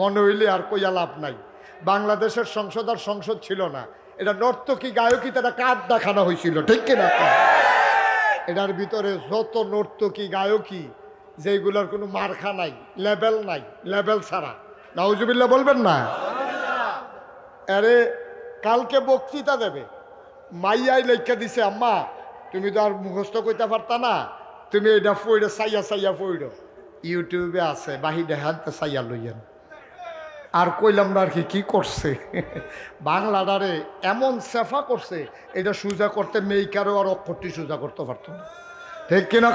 A: মনে হইলে আর কইয়া লাভ নাই। বাংলাদেশের সংসদ আর সংসদ ছিল না, এটা নর্তকী গায়কী, তারা কাঠ দেখানো হয়েছিল, ঠিক কিনা? এটার ভিতরে যত নর্তকী গায়কী, যেগুলোর কোনো মার্কা নাই, লেবেল নাই, লেবেল ছাড়া। নাউজুবিল্লাহ বলবেন না? আরে কালকে বক্তৃতা দেবে, মাইয়াই লেখা দিছে, আম্মা তুমি তো আর মুখস্থ করতে পারতা না, তুমি এটা পড়ে চাইয়া চাইয়া পড়ো। ইউটিউবে আছে, বাহিরে হাতে চাইয়া লইয়েন। আর কইলাম না আর কি করছে। বাংলাটারে এমন সেফা করছে, এটা সোজা করতে মেইকারও আর অক্ষরটি সোজা করতে পারতো না, ঠিক কিনা?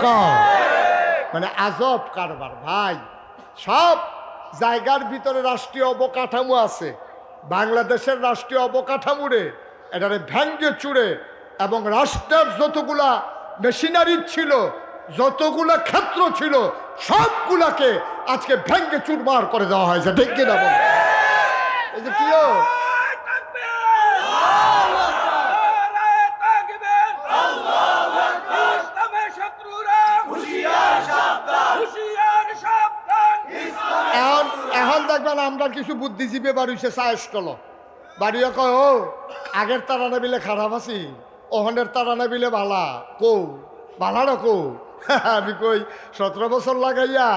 A: মানে আজব কারবার ভাই। সব জায়গার ভিতরে রাষ্ট্রীয় অবকাঠামো আছে, বাংলাদেশের রাষ্ট্রীয় অবকাঠামোরে এটারে ভেঙ্গে চুড়ে, এবং রাষ্ট্রের যতগুলা মেশিনারি ছিল, যতগুলা ক্ষেত্র ছিল, সবগুলাকে আজকে ভেঙ্গে চুরমার করে দেওয়া হয়েছে, ঠিক কিনা? এই যে কি এখন দেখবেন আমরা কিছু বুদ্ধিজীবী বাড়িছে চায়স্টল বাড়িয়ে কয়, ও আগের তারানা বিলে খারাপ আছি, ওহনের তারানা বিলে বালা কৌ বালা না কৌ। আমি কই 17 বছর লাগাইয়া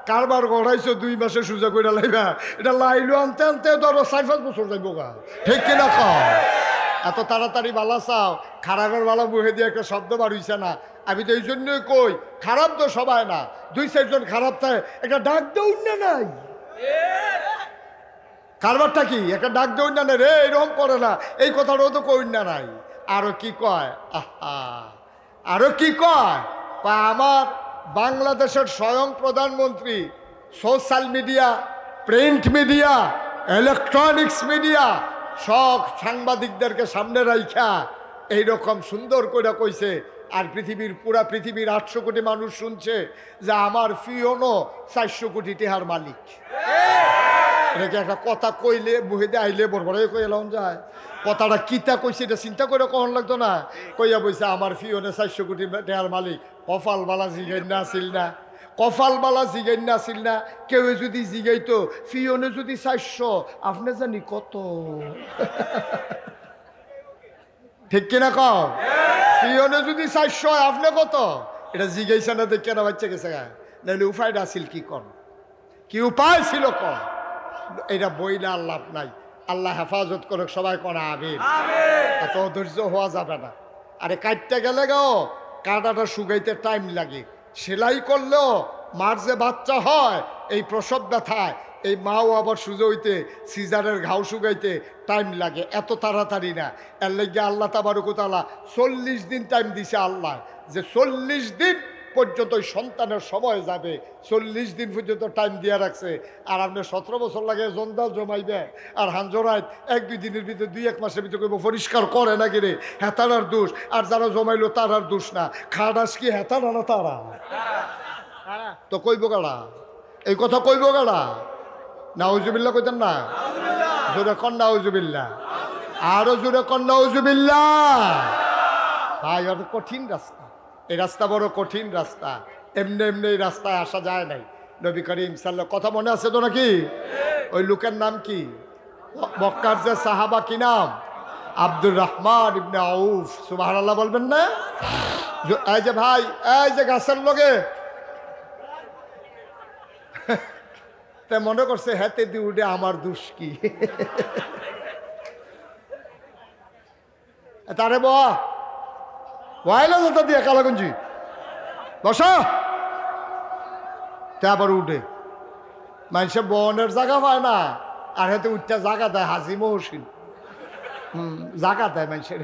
A: কারবার গড়াইছো 2 মাসে সোজা করে লাইবা, এটা লাইলো আনতে আনতে ধরো 4-5 বছর যাইব গা, ঠিক কিনা? এত তাড়াতাড়ি বালা চাও, খারাপের বালা মুহে দিয়ে একটা শব্দ বাড়িছে না। আমি তো এই জন্যই কই, খারাপ তো সবাই না, 2-4 জন খারাপ থাকে, একটা ডাক দেউন না নাই। কারবারটা কি? একটা ডাক দেউন না রে, এরকম করে না, এই কথাটাও তো কইন না নাই। আরো কি কয়, আহা আরো কি কয়, আমার বাংলাদেশের স্বয়ং প্রধানমন্ত্রী social media, print media, electronics media সব সাংবাদিকদেরকে সামনে রাইখা এইরকম সুন্দর করে কইছে। আর পুরা পৃথিবীর 800 কোটি মানুষ শুনছে যে আমার ফিওনো 400 কোটি টেহার মালিক। এটাকে একটা কথা কইলে মুহিদে আইলে বড় কই এলাম যায়, কথাটা কিতা কইছে এটা চিন্তা করে কখন লাগতো না। কইয়া বইছে আমার ফিওনে 400 কোটি টেহার মালিক। কপাল বালা জিগাই না আসিল না, কপাল বালা জিগাই না আসিল না। কেউ যদি জিগাইতো ফিওনে যদি 400, আপনি জানি কত, ঠিক কিনা? ফিওনে যদি 400 আপনি কত, এটা জিগাইছে না দেখে না বাচ্চা গেছে গা। নাহলে উপায়টা আসিল কি? কি উপায় ছিল? এটা বইলে আর লাভ নাই। আল্লাহ হেফাজত করে, সবাই করা আমিন। এত ধৈর্য হওয়া যাবে না। আরে কাটতে গেলে গাও কাটাটা শুকাইতে টাইম লাগে, সেলাই করলেও মার যে বাচ্চা হয় এই প্রসব ব্যথায়, এই মাও আবার সুজো হইতে, সিজারের ঘাও শুকাইতে টাইম লাগে, এত তাড়াতাড়ি না। এর লেগে আল্লাহ তাবারক ওয়া তাআলা 40 দিন টাইম দিছে আল্লাহ, যে 40 দিন পর্যন্ত ওই সন্তানের সময় যাবে, 40 দিন পর্যন্ত টাইম দিয়ে রাখছে। আর আপনি 17 বছর লাগে জঞ্জাল জমাইবে, আর হাঞ্জরায় 1-2 দিনের ভিতরে 2-1 মাসের ভিতরে কইব পরিষ্কার করে নাকি রে, হেতার দোষ। আর যারা জমাইলো তার আর দোষ না, খাটাস কি হেতারা না তারা? তো কইব গাড়া, এই কথা কইব গাড়া। নাউজুবিল্লাহ কইতেন না? জোরে কন নাউজুবিল্লাহ, আরো জোরে কন নাউজুবিল্লাহ। ভাই অত কঠিন রাস্তা, এই রাস্তা বড় কঠিন রাস্তা, এমনি এমনি এই রাস্তায় আসা যায় নাই। নবী করিম সাল্লাল্লাহু, কথা মনে আছে তো নাকি? ওই লোকের নাম কি? মক্কার যে সাহাবা, কি নাম? আব্দুর রহমান ইবনে আউফ। সুবহানাল্লাহ বলবেন না? এই যে ভাই, এই যে গাছের লগে তা মনে করছে হাতে দিয়ে উঠে আমার দোষ কি? তারে বয়লা যেটা দিয়ে কালাগঞ্জি বসা, তা আবার উঠে মানুষের বনের জায়গা পায় না, আর হাতে উঠতে জায়গা দেয় হাজি মহসিন, জায়গা দেয় মানুষের।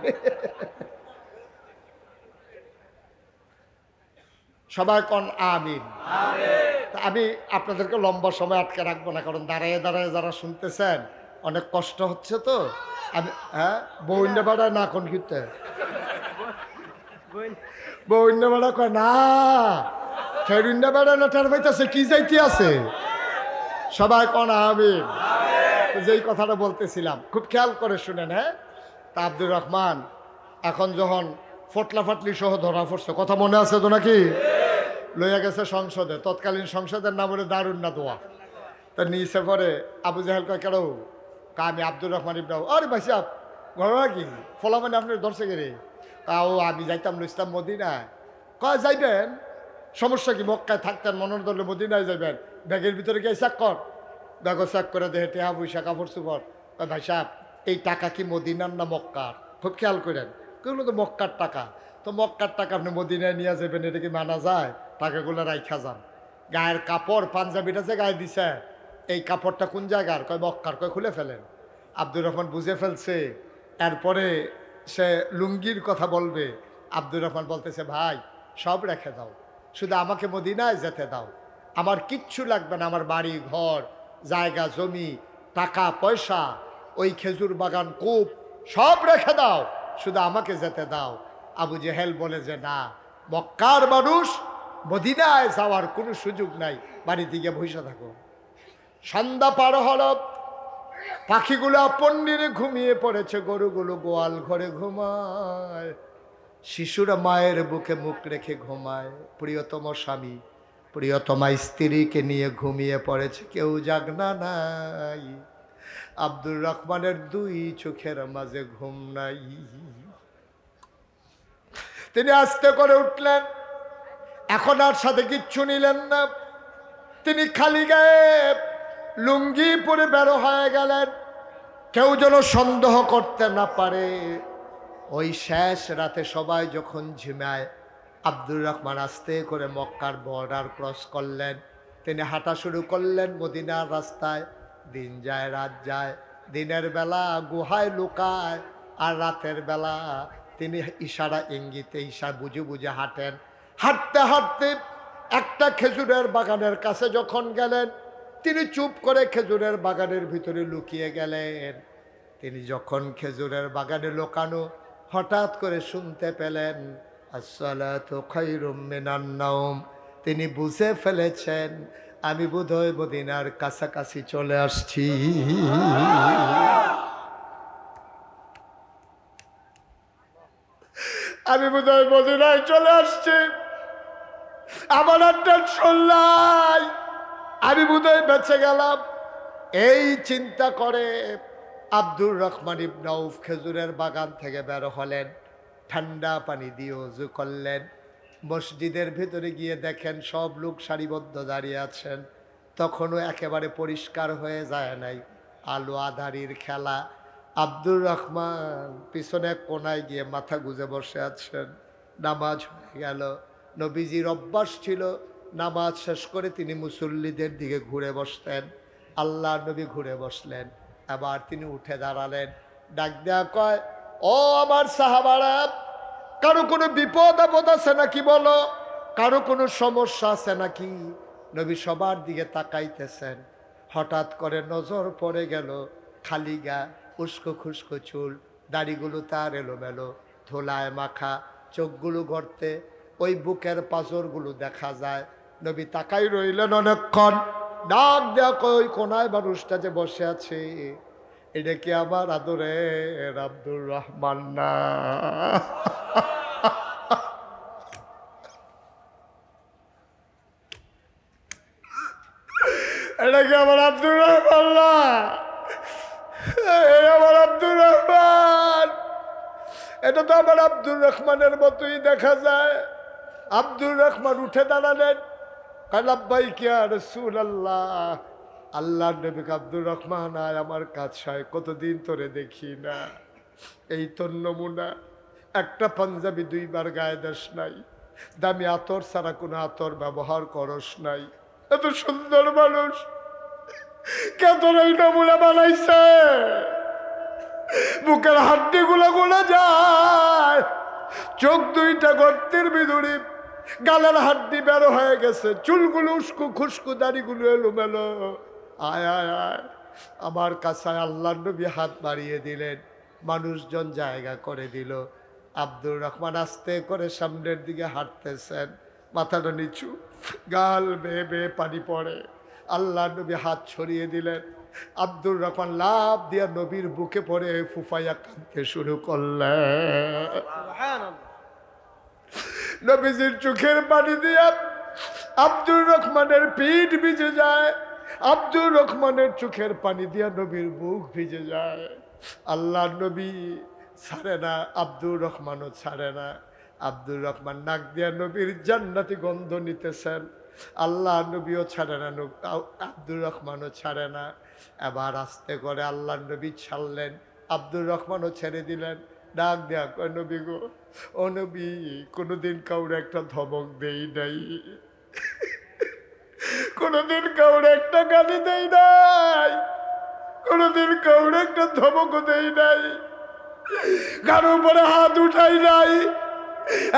A: সবাই কন আমিন। আমি আপনাদেরকে লম্বা সময় আটকে রাখবো না, কারণ দাঁড়ায় দাঁড়ায় যারা শুনতেছেন অনেক কষ্ট হচ্ছে তো। আমি বৌন্য বেড়ায় না কোন ঘুরতে, বৌন্য বেড়া কয় না, ঠেরুন্যা বেড়ায় না, ঠের পাইতেছে কি যাইতে আছে। সবাই কন আমিন। যেই কথাটা বলতেছিলাম খুব খেয়াল করে শুনেন। তা আব্দুর রহমান এখন যখন ফটলা ফাটলি সহ ধরা পড়ছে, কথা মনে আছে তো নাকি? লইয়া গেছে সংসদে, তৎকালীন সংসদের নাম হলো দারুন নাদওয়া। তা নিচে পরে আবু জাহেল কয় কেন? আমি আব্দুর রহমান ইবনে আউফ। আরে ভাই সাহেব ঘটনা কি? ফলা মানে আপনি ধরছে গেলে? তাও আমি যাইতাম ইসলাম মদিনায়। কয় যাইবেন, সমস্যা কি? মক্কায় থাকতেন, মনের ধরলে মদিনায় যাইবেন। ব্যাগের ভিতরে গিয়ে চেক কর, ব্যাগও চেক করে দেখে টেহা পয়সা কাপড় চুপড়। ভাই সাহেব এই টাকা কি মদিনার না মক্কার? খুব খেয়াল করেন, কেউ তো মক্কার টাকা। তো মক্কার টাকা আপনি মদিনায় নিয়ে যাবেন, এটা কি মানা যায়? টাকাগুলো রাইখা যান। গায়ের কাপড় পাঞ্জাবিটা যে গায়ে দিছে, এই কাপড়টা কোন জায়গার? কয় মক্কার। কয় খুলে ফেলেন। আব্দুর রহমান বুঝে ফেলছে, এরপরে সে লুঙ্গির কথা বলবে। আব্দুর রহমান বলতেছে ভাই সব রেখে দাও, শুধু আমাকে মদিনায় যেতে দাও, আমার কিচ্ছু লাগবে না, আমার বাড়ি ঘর জায়গা জমি টাকা পয়সা ওই খেজুর বাগান কূপ সব রেখে দাও, শুধু আমাকে যেতে দাও। আবু জেহেল বলে যে না, মক্কার মানুষ মদিনায় যাওয়ার কোনো সুযোগ নাই, বাড়িতে গিয়ে বসে থাকো। সন্ধ্যা পার হল, পাখিগুলো পন্ডিরে ঘুমিয়ে পড়েছে, গরুগুলো গোয়াল ঘরে ঘুমায়, শিশুরা মায়ের বুকে মুখ রেখে ঘুমায়, প্রিয়তম স্বামী প্রিয়তমা স্ত্রীকে নিয়ে ঘুমিয়ে পড়েছে, কেউ জাগনা নাই। আব্দুর রহমানের 2 চোখের মাঝে ঘুম নাই। তিনি আস্তে করে উঠলেন, এখন আর সাথে কিচ্ছু নিলেন না, তিনি খালি গায়ে লুঙ্গি পরে বেরো হয়ে গেলেন, কেউ যেন সন্দেহ করতে না পারে। ওই শেষ রাতে সবাই যখন ঝিমায়, আব্দুর রহমান আস্তে করে মক্কার বর্ডার ক্রস করলেন, তিনি হাঁটা শুরু করলেন মদিনার রাস্তায়। দিন যায় রাত যায়, দিনের বেলা গুহায় লুকায়, আর রাতের বেলা তিনি ইশারা ইঙ্গিতে বুঝে বুঝে হাঁটেন। হাঁটতে হাঁটতে একটা খেজুরের বাগানের কাছে যখন গেলেন, তিনি চুপ করে খেজুরের বাগানের ভিতরে লুকিয়ে গেলেন। তিনি যখন খেজুরের বাগানে লুকানো, হঠাৎ করে শুনতে পেলেন আসসালাতু খায়রুম মিনান নাওম। তিনি বুঝে ফেলেছেন আমি বোধহয় মদিনার কাছাকাছি চলে আসছি। আমি বোধহয় মদিনায় চলে আসছি, আমার আর টেনশন নাই, আমি বোধহয় বেঁচে গেলাম। এই চিন্তা করে আব্দুর রহমান ইবনে আউফ খেজুরের বাগান থেকে বের হলেন, ঠান্ডা পানি দিয়ে ওযু করলেন। মসজিদের ভিতরে গিয়ে দেখেন সব লোক সারিবদ্ধ দাঁড়িয়ে আছেন, তখনও একেবারে পরিষ্কার হয়ে যায় নাই, আলো আধারির খেলা। আব্দুর রহমান পিছনে কোনায় গিয়ে মাথা গুজে বসে আছেন। নামাজ হয়ে গেল। নবীজির অভ্যাস ছিল নামাজ শেষ করে তিনি মুসল্লিদের দিকে ঘুরে বসতেন। আল্লাহ নবী ঘুরে বসলেন, আবার তিনি উঠে দাঁড়ালেন, ডাক দেয়া কয় ও আমার সাহাবারা, কারো কোনো বিপদ আপদ আছে নাকি বলো? কারো কোনো সমস্যা আছে নাকি? নবী সবার দিকে তাকাইতেছেন। হঠাৎ করে নজর পড়ে গেল খালি গা, উস্কো খুস্কো চুল, দাড়িগুলো তার এলোমেলো, ধোলায় মাখা, চোখগুলো গর্তে, ওই বুকের পাঁজরগুলো দেখা যায়। নবী তাকাই রইলেন অনেকক্ষণ। ডাক দেয়া ওই কোনায় মানুষটা যে বসে আছে, এটা কি আমার আদরের আব্দুর রহমান না? এটা কি আমার আব্দুর রহমান না? এই আমার আব্দুর রহমান। এটা তো আমার আব্দুর রহমানের মতোই দেখা যায়। আব্দুর রহমান উঠে দাঁড়ালেন। লাব্বাইকা ইয়া রাসূলুল্লাহ। আল্লাহর নবী আব্দুর রহমান, আয় আমার কাছে, কতদিন তোরে দেখি না। এই তোর নমুনা, একটা পাঞ্জাবি দুইবার গায়ে দেশ নাই, দামি আতর ছাড়া কোনো আতর ব্যবহার করস নাই। এত সুন্দর মানুষ কে তোর এই নমুনা বানাইছে? বুকের হাড্ডি গুলো গুলো যায়, চোখ দুইটা গর্তের ভিতরে, গালের হাড্ডি বেরো হয়ে গেছে, চুলগুলো উস্কু খুস্কু, দাড়িগুলো এলোমেলো। আয় আয় আয় আমার কাছে। আল্লাহর নবী হাত বাড়িয়ে দিলেন, মানুষজন জায়গা করে দিল। আব্দুর রহমান আস্তে করে সামনের দিকে হাঁটতেছেন, মাথাটা নিচু, গাল বেয়ে বেয়ে পানি পড়ে। আল্লাহর নবী হাত ছড়িয়ে দিলেন। আব্দুর রহমান লাফ দিয়া নবীর বুকে পড়ে ফুফাইয়া কাঁদতে শুরু করলেন। নবীজির চোখের পানি দিয়া আব্দুর রহমানের পিঠ ভিজে যায়, আব্দুর রহমানের চোখের পানি দিয়া নবীর বুক ভিজে যায়। আল্লাহ নবী ছাড়ে না, আব্দুর রহমানও ছাড়ে না। আব্দুর রহমান নাক দিয়া নবীর জান্নাতি গন্ধ নিতেছেন। আল্লাহ নবীও ছাড়ে না, আব্দুর রহমানও ছাড়ে না। এবার আস্তে করে আল্লাহ নবী ছাড়লেন, আব্দুর রহমানও ছেড়ে দিলেন। ডাক দেয়া কয়, নবী গো, ও নবী, কোনোদিন কাউরে একটা ধমক দেই নাই, কোনোদিন কাউরে একটা গালি দেই নাই, কোনোদিন কাউরে একটা ধমকও দেই নাই, কারো উপরে হাত উঠাই নাই।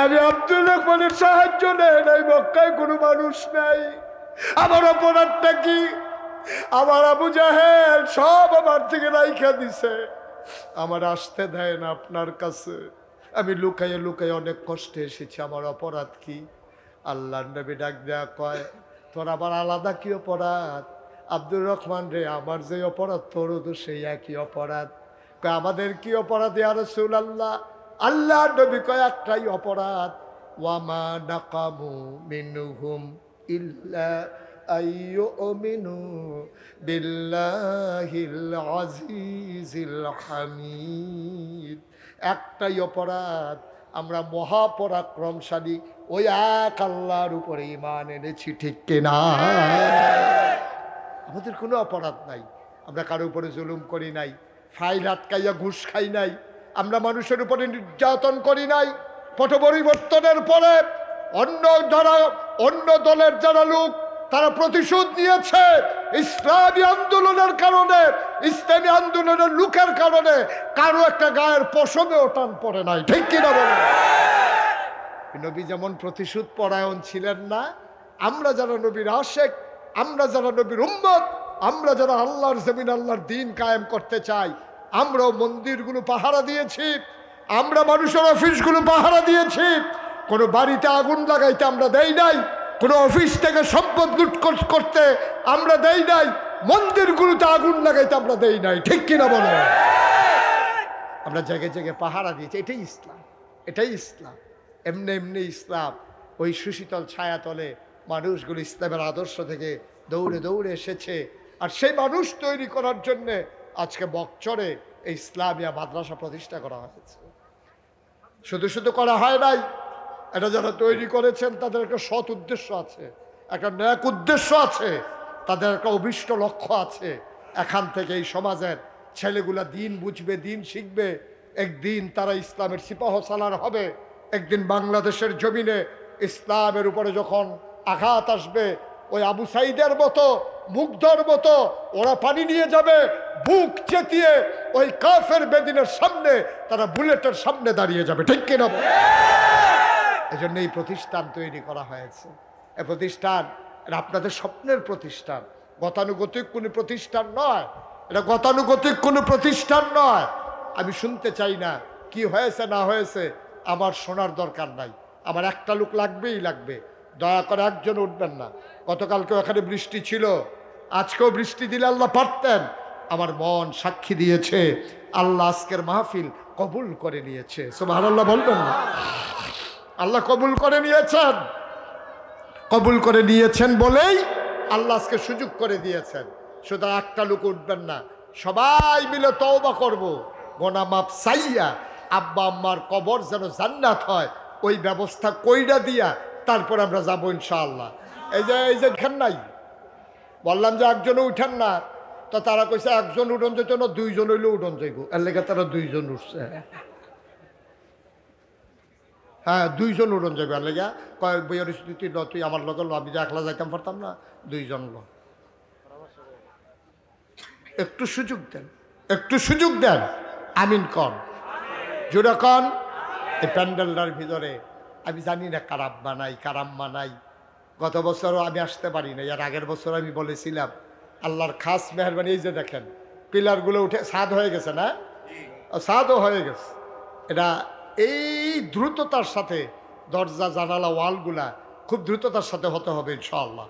A: আমি আব্দুর রহমানের সাহায্য নেই নাই। মক্কায় কোনো মানুষ নাই। আমার অপরাধটা কি? আমার আবু জাহেল সব আমার থেকে রাইখা দিছে, আমার আসতে দেয় না আপনার কাছে। আমি লুকাইয়ে লুকাইয়ে অনেক কষ্টে এসেছি, আমার অপরাধ কি? আল্লাহর নবী ডাক দেয়া কয়, তোর আবার আলাদা কি অপরাধ? আব্দুর রহমান রে, আমার যে অপরাধ তোরও তো সেই একই অপরাধ। কয়, আমাদের কি অপরাধ ইয়া রাসূলুল্লাহ? আল্লাহর নবী কয়, একটাই অপরাধ, ওয়ামা নাকামু মিনহুম ইল্লা আইয়ুমিনু বিল্লাহিল আজিজিল হামিদ। একটাই অপরাধ, আমরা মহাপরাক্রমশালী ওই এক আল্লাহর উপরে ঈমান এনেছি, ঠিক কিনা? আমাদের কোনো অপরাধ নাই, আমরা কারো উপরে জুলুম করি নাই, ফাইল আটকাইয়া ঘুষ খাই নাই, আমরা মানুষের উপরে নির্যাতন করি নাই। পট পরিবর্তনের পরে অন্য দলের যারা লোক, তারা প্রতিশোধ নিয়েছে ইসলামী আন্দোলনের কারণে, ইসলামী আন্দোলনের লোকের কারণে। কারো একটা গায়ের পশমেও টান পড়ে নাই, ঠিক কিনা বলেন? নবী যেমন প্রতিশোধ পরায়ণ ছিলেন না, আমরা যারা নবীর আশেক, আমরা যারা নবীর উম্মত, আমরা যারা আল্লাহর জমিন আল্লাহর দ্বীন কায়েম করতে চাই, আমরাও মন্দিরগুলো পাহারা দিয়েছি, আমরা মানুষের অফিসগুলো পাহারা দিয়েছি। কোনো বাড়িতে আগুন লাগাইতে আমরা দেই নাই, কোনো অফিস থেকে সম্পদ লুট করতে আমরা দেই নাই, মন্দিরগুলোতে আগুন লাগাইতে আমরা দেই নাই, ঠিক কিনা বলো? আমরা জায়গায় জায়গায় পাহারা দিয়েছি। এটাই ইসলাম, এটাই ইসলাম। এমনি এমনি ইসলাম ওই সুশীতল ছায়াতলে মানুষগুলো ইসলামের আদর্শ থেকে দৌড়ে দৌড়ে এসেছে। আর সেই মানুষ তৈরি করার জন্যে আজকে বকচরে এই ইসলামিয়া মাদ্রাসা প্রতিষ্ঠা করা হয়েছে। শুধু শুধু করা হয় নাই, এটা যারা তৈরি করেছেন তাদের একটা সৎ উদ্দেশ্য আছে, একটা ন্যাক উদ্দেশ্য আছে, তাদের একটা অভিষ্ট লক্ষ্য আছে। এখান থেকে এই সমাজের ছেলেগুলা দিন বুঝবে, দিন শিখবে, একদিন তারা ইসলামের সিপাহ সালার হবে। একদিন বাংলাদেশের জমিনে ইসলামের উপরে যখন আঘাত আসবে, ওই আবু সাইদের মতো, মুগ্ধর মতো ওরা পানি নিয়ে যাবে, বুক চেতিয়ে ওই কাফের বেদিনের সামনে, তারা বুলেটের সামনে দাঁড়িয়ে যাবে, ঠিক কিনা? এজন্য এই প্রতিষ্ঠান তৈরি করা হয়েছে। এই প্রতিষ্ঠান এটা আপনাদের স্বপ্নের প্রতিষ্ঠান, গতানুগতিক কোনো প্রতিষ্ঠান নয়। এটা গতানুগতিক কোনো প্রতিষ্ঠান নয়। আমি শুনতে চাই না কি হয়েছে না হয়েছে, আমার শোনার দরকার নাই। আমার একটা লোক লাগবেই লাগবে। দয়া করে একজন উঠবেন না। গতকালকেও এখানে বৃষ্টি ছিল, আজকেও বৃষ্টি দিলে আল্লাহ পারতেন। আমার মন সাক্ষী দিয়েছে আল্লাহ আজকের মাহফিল কবুল করে নিয়েছে। সুবহানাল্লাহ বলবেন না? আল্লাহ কবুল করে নিয়েছেন। কবুল করে নিয়েছেন বলেই আল্লাহ আজকে সুযোগ করে দিয়েছেন। সুতরাং একটা লোক উঠবেন না, সবাই মিলে তওবা করব, গোনা মাপ চাইয়া আব্বা আম্মার কবর যেন জান্নাত হয় ওই ব্যবস্থা কইরা দিয়া তারপর আমরা যাবো ইনশাআল্লাহ। এই যে উঠেন নাই, বললাম যে একজনও উঠেন না, তো তারা কইছে একজন উঠন যেত না, দুইজন হইলে উঠন যাইব। এর লেগে তারা দুইজন উঠছে। হ্যাঁ, দুইজন উড়ন যাবে। আর লেগা কয় বইয়ের স্থিতি ন, তুই আমার লগে আমি যে একলা যাইতাম পারতাম না, দুইজন ল। একটু সুযোগ দেন, একটু সুযোগ দেন। আমিন কন, জোরে কন। এই প্যান্ডেলটার ভিতরে আমি জানি না কারাম বানাই কারাম বানাই। গত বছরও আমি আসতে পারি না, এর আগের বছর আমি বলেছিলাম আল্লাহর খাস মেহরবানি। এই যে দেখেন পিলারগুলো উঠে ছাদ হয়ে গেছে না, ছাদও হয়ে গেছে। এটা এই দ্রুততার সাথে দরজা জানালা ওয়ালগুলা খুব দ্রুততার সাথে হতে হবে ইনশাআল্লাহ।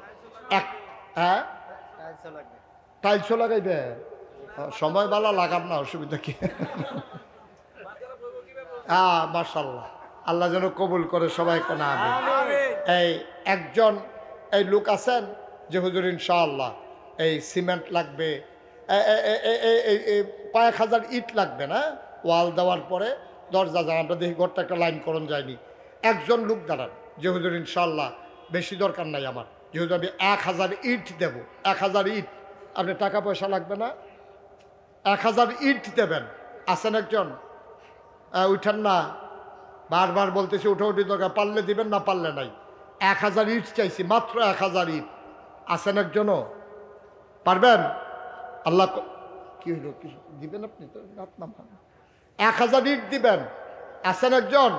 A: হ্যাঁ, টাইলসও লাগাইবে, সময় বালা লাগান না, অসুবিধা কি? হ্যাঁ, মাশাআল্লাহ, আল্লাহ যেন কবুল করে সবাই কোন আমিন। এই একজন এই লোক আছেন যে হুজুর ইনশাআল্লাহ এই সিমেন্ট লাগবে, কয়েক হাজার ইট লাগবে না ওয়াল দেওয়ার পরে দরজা জানাটা দেখি ঘরটা একটা লাইন করণ যায়নি। একজন লোক দাঁড়ান যে হুজুর ইনশাআল্লাহ বেশি দরকার নাই আমার, যেহেতু আমি 1000 ইট দেব। 1000 ইট, আপনি টাকা পয়সা লাগবে না, 1000 ইট দেবেন। আছেন একজন? উঠেন না, বারবার বলতেছি উঠি দরকার, পারলে দিবেন না পারলে নাই। 1000 ইট চাইছি, মাত্র 1000 ইট। আছেন একজনও? পারবেন? আল্লাহ কি হইল, কিছু দিবেন আপনি? তো রাত না 1000 ইট দিবেন। আছেন একজন?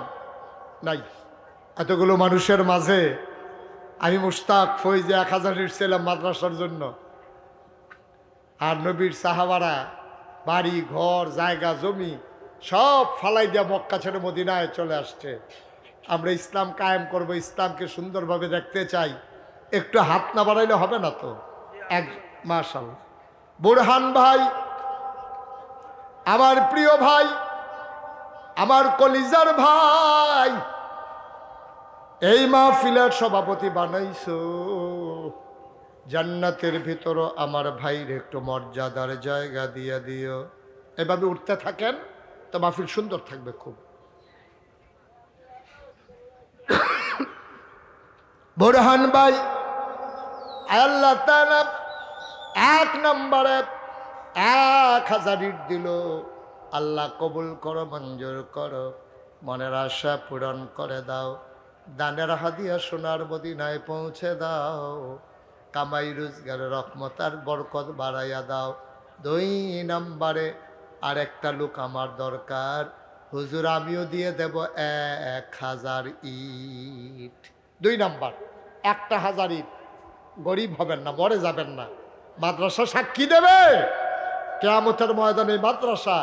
A: নাই। এতগুলো মানুষের মাঝে আমি মুশতাক ফৈজে 1000 ইট ছিলাম মাদ্রাসার জন্য। আর নবীর সাহাবারা বাড়ি ঘর জায়গা জমি সব ফালাই দিয়া মক্কা ছেড়ে মদিনায় চলে আসছে। আমরা ইসলাম কায়েম করব, ইসলামকে সুন্দরভাবে দেখতে চাই, একটু হাত না বাড়াইলে হবে না তো। মাশাআল্লাহ, বুরহান ভাই, আমার প্রিয় ভাই, আমার কলিজার ভাই, এই মাহফিলের সভাপতি বানাইছো, জান্নাতের ভিতরও আমার ভাইর একটু মর্যাদার জায়গা দিয়ে দিও। এভাবে উঠতে থাকেন তো মাহফিল সুন্দর থাকবে খুব। বুরহান ভাই, আল্লাহ তাআলা 1 নম্বরে 1000 ইট দিল। আল্লাহ কবুল করো, মঞ্জুর করো, মনের আশা পূরণ করে দাও, দানের হাদিয়া সোনার মদিনায় পৌঁছে দাও, কামাই রোজগারের রহমত আর বরকত বাড়াইয়া দাও। 2 নম্বরে আরেকটা লোক আমার দরকার, হুজুর আমিও দিয়ে দেব 1000 ইট। 2 নম্বর 1000 ইট। গরিব হবেন না, মরে যাবেন না। মাদ্রাসা সাক্ষী দেবে, কিয়ামতের ময়দানে মাদ্রাসা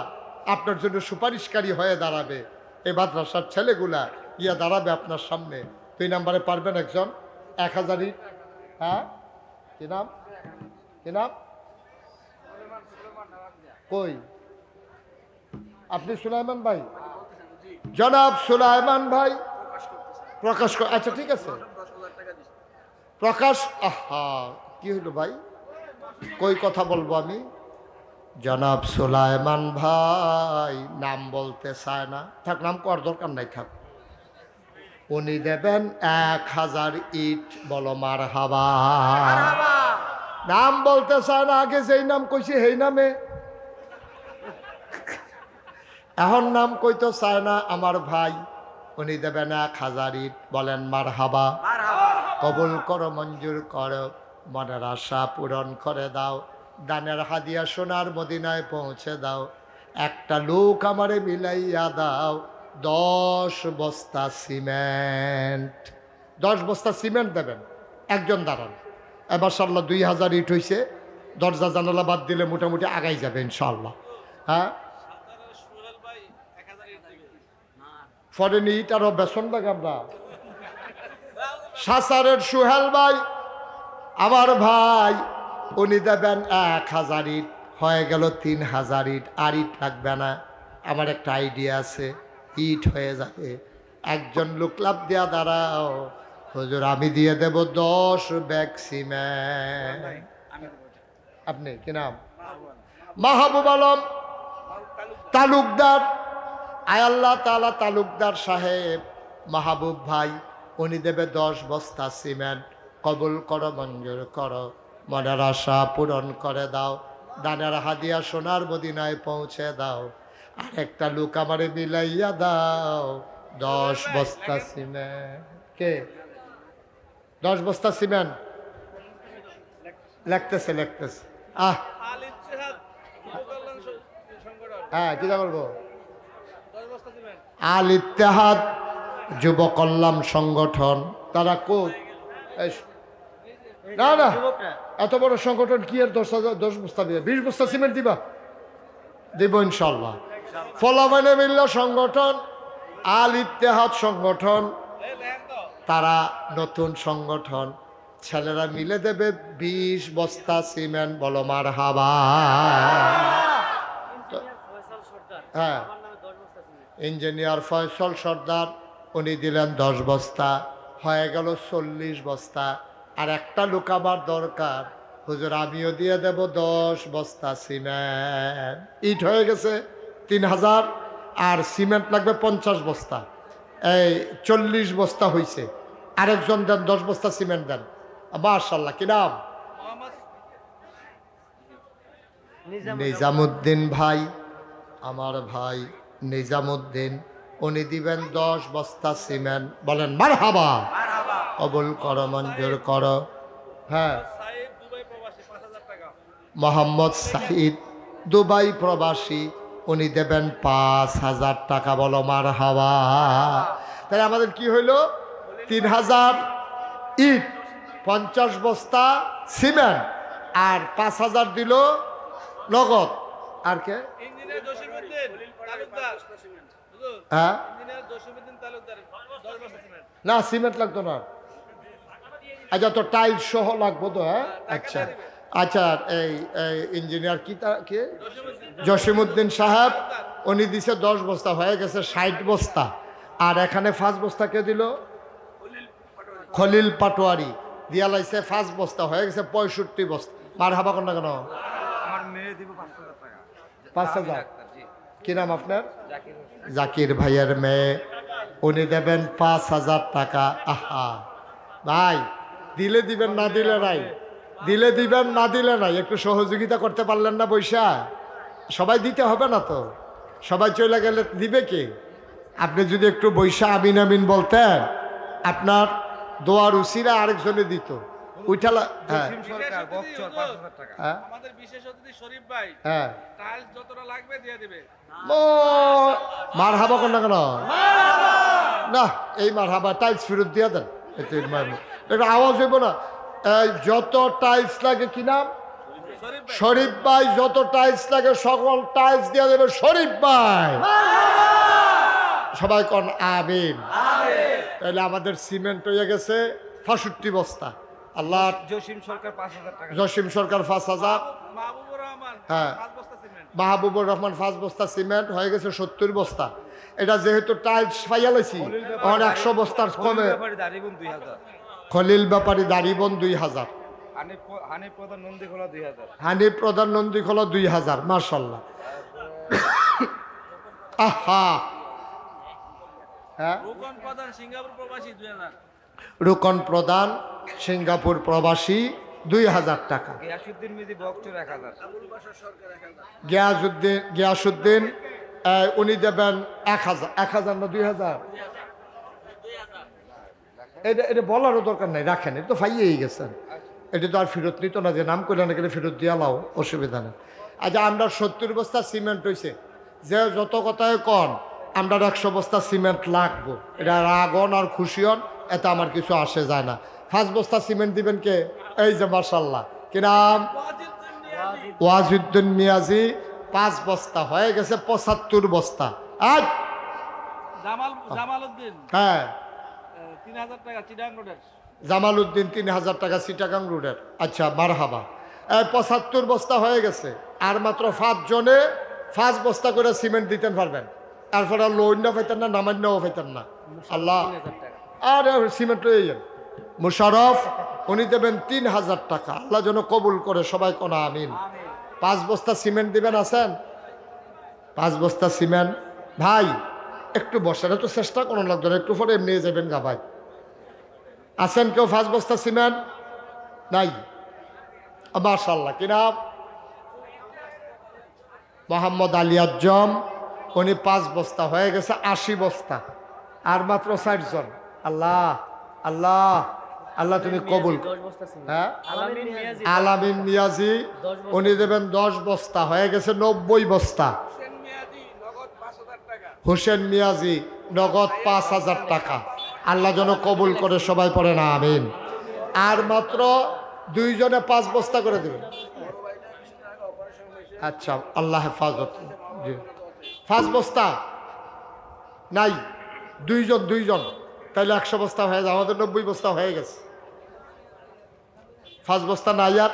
A: আপনার জন্য সুপারিশকারী হয়ে দাঁড়াবে। এই মাদ্রাসার ছেলেগুলা গিয়া দাঁড়াবে আপনার সামনে। 2 নম্বরে পারবেন একজন? 1000 ইট। হ্যাঁ, কি নাম? কি নাম? কই আপনি? সুলাইমান ভাই, জনাব সুলাইমান ভাই প্রকাশ। আচ্ছা ঠিক আছে, প্রকাশ। আহা, কি হলো ভাই, কই কথা বলবো আমি? জনাব সুলাইমান ভাই নাম বলতে চায় না, থাক, নাম করার দরকার নাই, থাক। উনি দেবেন 1000 ইট। বলো মারহাবা। নাম বলতে চায় না, আগে যেই নাম কইছি সেই নামে, এখন নাম কইতে চায় না আমার ভাই। উনি দেবেন 1000 ইট। বলেন মারহাবা। কবুল করো, মঞ্জুর করো, মনের আশা পূরণ করে দাও, দানের হাদিয়া সোনার মদিনায় পৌঁছে দাও। একটা লোক আমারে মিলাইয়া দাও, 10 বস্তা সিমেন্ট। 10 বস্তা সিমেন্ট দেবেন। একজন দাঁড়ান। এবার মাশাআল্লাহ 2000 ইট হয়েছে। দরজা জানালা বাদ দিলে মোটামুটি আগাই যাবে ইনশাআল্লাহ। হ্যাঁ, ফরেন ইট আরো বেসন লাগে আমরা। সাসারের সুহেল ভাই, আমার ভাই, উনি দেবেন 1000 ইট। হয়ে গেল 3000 ইট। আর ইট লাগবে না। আমার একটা আইডিয়া আছে, ইট হয়ে যাবে। একজন লোক লাভ দিয়া দাঁড়াও, হুজুর আমি দিয়ে দেব 10 ব্যাগ সিমেন্ট। আপনি কি নাম? মাহবুব আলম তালুকদার। আয় আল্লাহ তাআলা, তালুকদার সাহেব, মাহবুব ভাই, উনি দেবে 10 বস্তা সিমেন্ট। কবুল করো, মঞ্জুর করো, মনের আশা পূরণ করে দাও। দানের হাদিয়া সোনার মদিনায় পৌঁছে দাও। আর একটা লোক আমারে মিলাইয়া দাও 10 বস্তা সিমেন্ট। কে 10 বস্তা সিমেন্ট? লিখতেছে। হ্যাঁ, কি করবো? আল ইত্তেহাদ যুব কল্যাণ সংগঠন। তারা না এত বড় সংগঠন কি আর 10 বস্তা দিবে? 20 বস্তা সিমেন্ট দিবা? দিব ইনশাল্লাহ। ফলামাইনে মিল্লা সংগঠন, আল ইত্তেহাদ সংগঠন, তারা নতুন সংগঠন। ছেলেরা মিলে দেবে 20 বস্তা সিমেন্ট। বলো মারহাবা। হ্যাঁ, ইঞ্জিনিয়ার ফয়সল সর্দার, উনি দিলেন 10 বস্তা। হয়ে গেল 40 বস্তা। আর একটা লোক আমার দরকার, হুজুর আমিও দিয়ে দেব 10 বস্তা সিমেন্ট। ইট হয়ে গেছে 3000, আর সিমেন্ট লাগবে 50 বস্তা। এই 40 বস্তা হয়েছে। আরেকজন দেন 10 বস্তা সিমেন্ট দেন। মাশাআল্লাহ। কি নাম? নিজামুদ্দিন ভাই, আমার ভাই নিজামুদ্দিন, উনি দিবেন 10 বস্তা সিমেন্ট। বলেন মারহাবা। কবুল করো, মঞ্জুর করো। হ্যাঁ, মোহাম্মদ সাইদ দুবাই প্রবাসী, উনি দেবেন 5000 টাকা। বলো মারহাবা। তাই আমাদের কি হইল? 3000 ইট, 50 বস্তা সিমেন্ট, আর 5000 দিল নগদ। আর কে? হ্যাঁ, না সিমেন্ট লাগতো না। আচ্ছা, তো টাইলস সহ লাগবো তো? হ্যাঁ, আচ্ছা আচ্ছা। এই ইঞ্জিনিয়ার কি জসিমউদ্দিন সাহেব, উনি দিছে 10 বস্তা। হয়ে গেছে 60 বস্তা। আর এখানে 5 বস্তা কে দিল? খলিল পাটোয়ারি দিয়া লাইছে 5 বস্তা। হয়ে গেছে 65 বস্তা। মারহাবা কর না কেন? 5000। কি নাম আপনার? জাকির ভাইয়ের মেয়ে, উনি দেবেন 5000 টাকা। আহা ভাই, দিলে দিবেন, না দিলে নাই। দিলে দিবেন, না দিলে নাই। একটু সহযোগিতা করতে পারলেন না বৈশা? সবাই দিতে হবে না তো? সবাই চলে গেলে দিবে কে? আপনি যদি একটু বৈশা আমিন আমিন বলতেন, আপনার দোয়ার উসিরা আরেকজনে দিত। উঠালা। হ্যাঁ, হ্যাঁ, মারহাবা কর না কেন? না, এই মারহাবা টাইলস ফেরত দিয়া দেন। এটা আওয়াজ হইব না। যত টাইলস লাগে, কি নাম? শরীফ ভাই। যত টাইলস লাগে সকল টাইলস দিয়ে দেবে শরীফ ভাই। সবাই কোন আমিন। তাহলে আমাদের সিমেন্ট হয়ে গেছে 65 বস্তা। আল্লাহ। জসিম সরকার 5000। হ্যাঁ, মাহবুবুর রহমান 5 বস্তা সিমেন্ট। হয়ে গেছে 70 বস্তা। এটা যেহেতু টাইলস ফাইয়ালাইছি, 100 বস্তার কমে। খলিল ব্যাপারী দাড়িবন 2000। হানিফ প্রধান নন্দীখোলা 2000। মাশাআল্লাহ। আহা। হ্যাঁ, রুকন প্রধান সিঙ্গাপুর প্রবাসী 2000 টাকা। গিয়াসুদ্দিন উনি দেবেন 1000 না 2000? এটা বলারও দরকার নাই, রাখেন। এটা তো ফাইয়েই গেছেন। এটা তো আর ফেরত নিত না, যে নাম করলে না গেলে ফেরত দিয়ে লাও, অসুবিধা নেই। আচ্ছা, আমরা 70 বস্তা সিমেন্ট হয়েছে। যে যত কথায় কন, আমরা 100 বস্তা সিমেন্ট লাগবো, এটা রাগন আর খুশি হন, এতে আমার কিছু আসে যায় না। 5 বস্তা সিমেন্ট দিবেন কে? এই যে মাশাআল্লাহ, কি নাম? ওয়াজিউদ্দিন মিয়াজি। 5 বস্তা হয়ে গেছে 75 বস্তা। আজ
B: জামালউদ্দিন
A: হ্যাঁ
B: 3000 টাকা চিটাগাং রোডের।
A: জামালউদ্দিন 3000 টাকা চিটাগাং রোডের। আচ্ছা মারহাবা। 75 বস্তা হয়ে গেছে, আর মাত্র 5 জনে 5 বস্তা করে সিমেন্ট দিতেন পারবেন। তারপরে আর লোন না পাইতেন না, নামান্যও পাইতেন না। আল্লাহ
B: 3000 টাকা।
A: আর সিমেন্ট রয়ে যান। মুশারফ উনি দেবেন 3000 টাকা। আল্লাহ যেন কবুল করে, সবাই কোনা আমিন। 5 বস্তা সিমেন্ট দিবেন, আছেন? 5 বস্তা সিমেন্ট। ভাই একটু বসেন, একটু চেষ্টা করুন, লাগতো না, একটু পরে এমনি যাবেন গা ভাই। আছেন কেউ 5 বস্তা সিমেন্ট? নাই। মাশাআল্লাহ, কি নাম? মোহাম্মদ আলী আজম। উনি 5 বস্তা হয়ে গেছে 80 বস্তা, আর মাত্র 4 জন। আল্লাহ আল্লাহ আল্লাহ তুমি কবুল।
B: 10 বস্তা ছিল।
A: হ্যাঁ
B: আলামিন মিয়াজি
A: আলামিন মিয়াজি
B: 10 বস্তা।
A: উনি দেবেন 10 বস্তা, হয়ে গেছে 90 বস্তা।
B: হোসেন মিয়াজি নগদ 5000 টাকা।
A: হোসেন মিয়াজি নগদ 5000 টাকা। আল্লাহ যেন কবুল করে, সবাই পড়ে না আমিন। আর মাত্র 2 জনে 5 বস্তা করে দেবেন। আচ্ছা আল্লাহ হেফাজত। জি 5 বস্তা নাই, 2 জন, তাইলে 100 বস্তা হয়ে যায়, আমাদের 90 বস্তা হয়ে গেছে। 5 বস্তা নাই, আর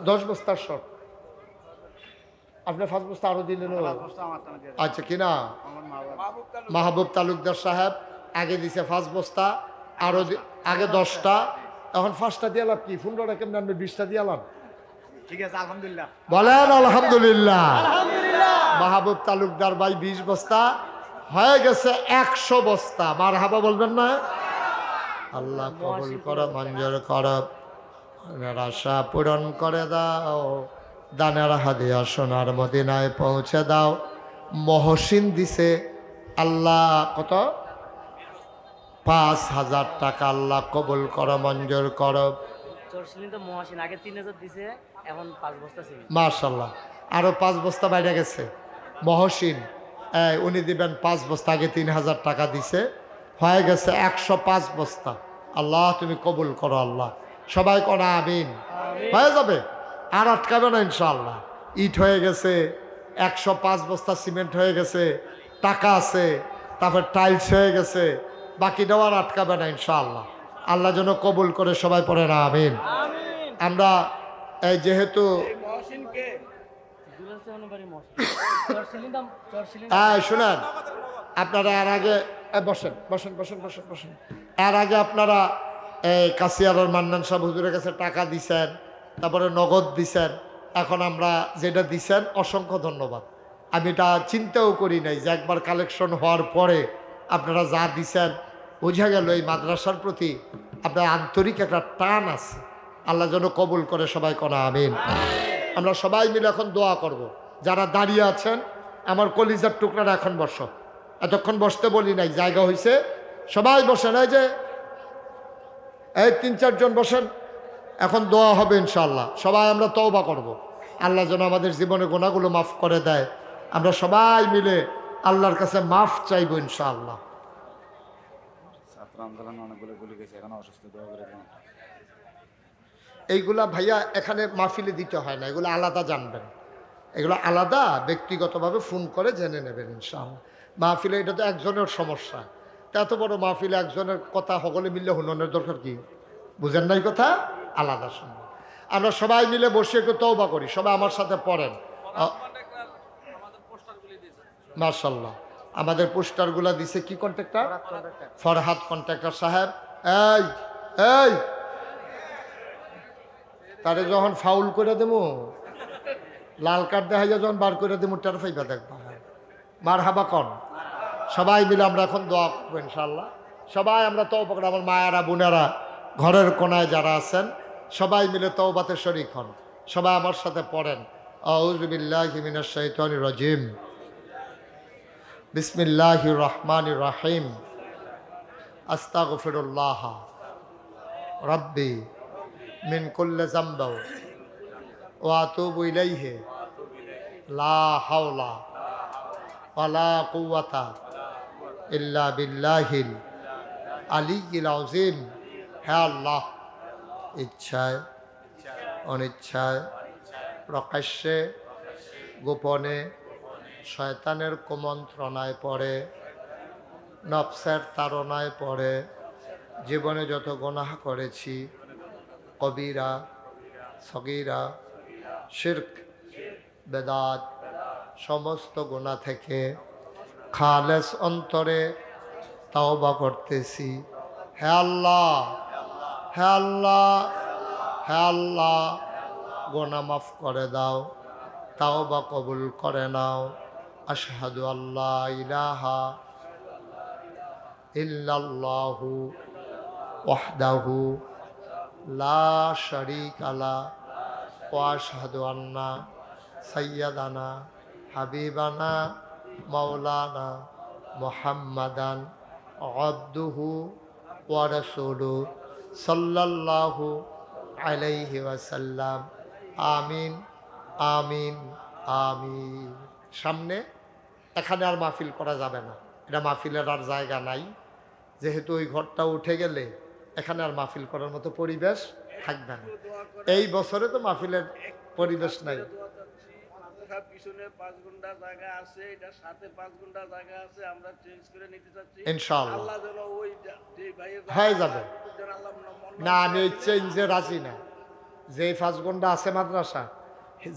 A: 10 বস্তার শর্ট। আপনি 5 বস্তা আরো দিলেন। আচ্ছা কিনা মাহবুব তালুকদার সাহেব আগে দিছে 5 বস্তা, আরো আগে 10টা, এখন 5টা দিয়ে লাভ কি? 15টা কেমন আনবে? 20টা দিয়ে লাভ।
B: ঠিক আছে, আলহামদুলিল্লাহ
A: বলেন আলহামদুলিল্লাহ। মাহবুব তালুকদার ভাই 20 বস্তা হয়ে গেছে 100 বস্তা। মারহাবা বলবেন না? আল্লাহ কবুল করো, মঞ্জুর করো, মনের আশা পূরণ করে দাও, দানের হাদিয়া সোনার মদিনায় পৌঁছে দাও। মহসিন দিছে আল্লাহ কত? 5000 টাকা। আল্লাহ কবুল করো, মঞ্জুর করো।
B: চরশিলিন তো মহাসিন আগে 3000 দিছে, এখন 5 বস্তা ছিল।
A: মাশাল্লাহ, আরো 5 বস্তা বাইরে গেছে। মহসিন উনি দিবেন 5 বস্তা, আগে 3000 টাকা দিছে, হয়ে গেছে 105 বস্তা। আল্লাহ তুমি কবুল করো, আল্লাহ সবাই কোনা আমিন। হয়ে যাবে, আর আটকাবে না ইনশাআল্লাহ। ইট হয়ে গেছে, 105 বস্তা সিমেন্ট হয়ে গেছে, টাকা আছে, তারপর টাইলস হয়ে গেছে, বাকি দেওয়ার আটকাবে না ইনশাআল্লাহ। আল্লাহ যেন কবুল করে, সবাই পড়ে না আমিন। আমরা এই যেহেতু শুনেন, আপনারা এর আগে বসেন বসেন বসেন বসেন বসেন। এর আগে আপনারা এই কাশিয়ারের মান্নান সাহেব হুজুরের কাছে টাকা দিছেন, তারপরে নগদ দিছেন। এখন আমরা যেটা দিছেন অসংখ্য ধন্যবাদ। আমি এটা চিন্তাও করি নাই যে একবার কালেকশন হওয়ার পরে আপনারা যা দিছেন, বোঝা গেল এই মাদ্রাসার প্রতি আপনার আন্তরিক একটা টান আছে। আল্লাহ যেন কবুল করে, সবাই কোনা আমিন। আমরা সবাই মিলে এখন দোয়া করব। যারা দাঁড়িয়ে আছেন, আমার কলিজার টুকরারা এখন বসো। এতক্ষণ বসতে বলি নাই, জায়গা হয়েছে, সবাই বসেন। এই যে এই 3-4 জন বসেন, এখন দোয়া হবে ইনশাআল্লাহ। সবাই আমরা তওবা করব, আল্লাহ যেন আমাদের জীবনে গুনাহগুলো মাফ করে দেয়। আমরা সবাই মিলে আল্লাহর কাছে মাফ চাইব ইনশাআল্লাহ। এইগুলা ভাইয়া এখানে মাহফিলে দিতে হয় না, এগুলো আলাদা জানবেন, এগুলো আলাদা ব্যক্তিগতভাবে ফোন করে জেনে নেবেন ইনশাআল্লাহ। মাহফিলে এটা তো একজনের সমস্যা, এত বড় মাহফিলে একজনের কথা সকলে মিললে হুননের দরকার কি? বুঝেন নাই কথা? আলাদা শুনবেন। আমরা সবাই মিলে বসে একটু তওবা করি, সবাই আমার সাথে পড়েন। মাশাআল্লাহ, আমাদের পোস্টারগুলা দিছে কি কন্ট্রাক্টর? ফরহাদ কন্ট্রাক্টর সাহেব। এই এই তারে যখন ফাউল করে দেবো, লাল কার্ড দেখা যায়, যখন বার করে দেবো টার ফাইবা দেখবা। মার হাবা কন। সবাই মিলে আমরা এখন দোয়া করবো ইনশাআল্লাহ। সবাই আমরা তওবা করি। আমার মায়েরা বোনেরা ঘরের কোনায় যারা আছেন, সবাই মিলে তওবাতে শরীক হন। সবাই আমার সাথে পড়েন, আউযু বিল্লাহি মিনাশ শাইতানির রাজিম, বিসমিল্লাহির রহমানির রহিম, আস্তাগফিরুল্লাহ রাব্বি মিন কুল্লি যামবি ওয়া আতুবু ইলাইহি লা হাওলা ওয়ালা কুওয়াতা ইল্লা বিল্লাহিল আলিয়্যিল আযীম। হে আল্লাহ, ইচ্ছায় অনিচ্ছায় প্রকাশ্যে গোপনে শয়তানের কুমন্ত্রণায় পড়ে, নফসের তাড়নায় পড়ে জীবনে যত গুনাহ করেছি, কবিরা সগীরা শিরক বেদাত সমস্ত গুনাহ থেকে খালেস অন্তরে তাওবা করতেছি। হে আল্লাহ, হে আল্লাহ, হে আল্লাহ, গুনাহ মাফ করে দাও, তাওবা কবুল করে নাও। আশহাদু আল্লা ইলাহা ইল্লাল্লাহু ওয়াহদাহু লা শারীকা লা ওয়া আশহাদু আন্না সাইয়্যিদানা হাবিবানা মাওলানা মুহাম্মাদান আবদুহু ওয়া রাসূলুহু সাল্লাল্লাহু আলাইহি ওয়াসাল্লাম। আমিন আমিন আমিন। সামনে এখানে আর মাহফিল করা যাবে না, এটা মাহফিলের আর জায়গা নাই, যেহেতু ওই ঘরটা উঠে গেলে এখানে আর মাহফিল করার মতো পরিবেশ থাকবে না। এই বছরে তো মাহফিলের পরিবেশ নাই।
C: পিছনে 5 ঘন্টা জায়গা আছে, এটা সাথে 5 ঘন্টা জায়গা আছে, আমরা চেঞ্জ করে নিতে চাচ্ছি
A: ইনশাআল্লাহ
C: আল্লাহ যেন ওই যে ভাইয়ের
A: হয়ে যাবে।
C: যেন আল্লাহ মন
A: না, আমি এই চেঞ্জে রাজি না। যেই 5 ঘন্টা আছে মাদ্রাসা,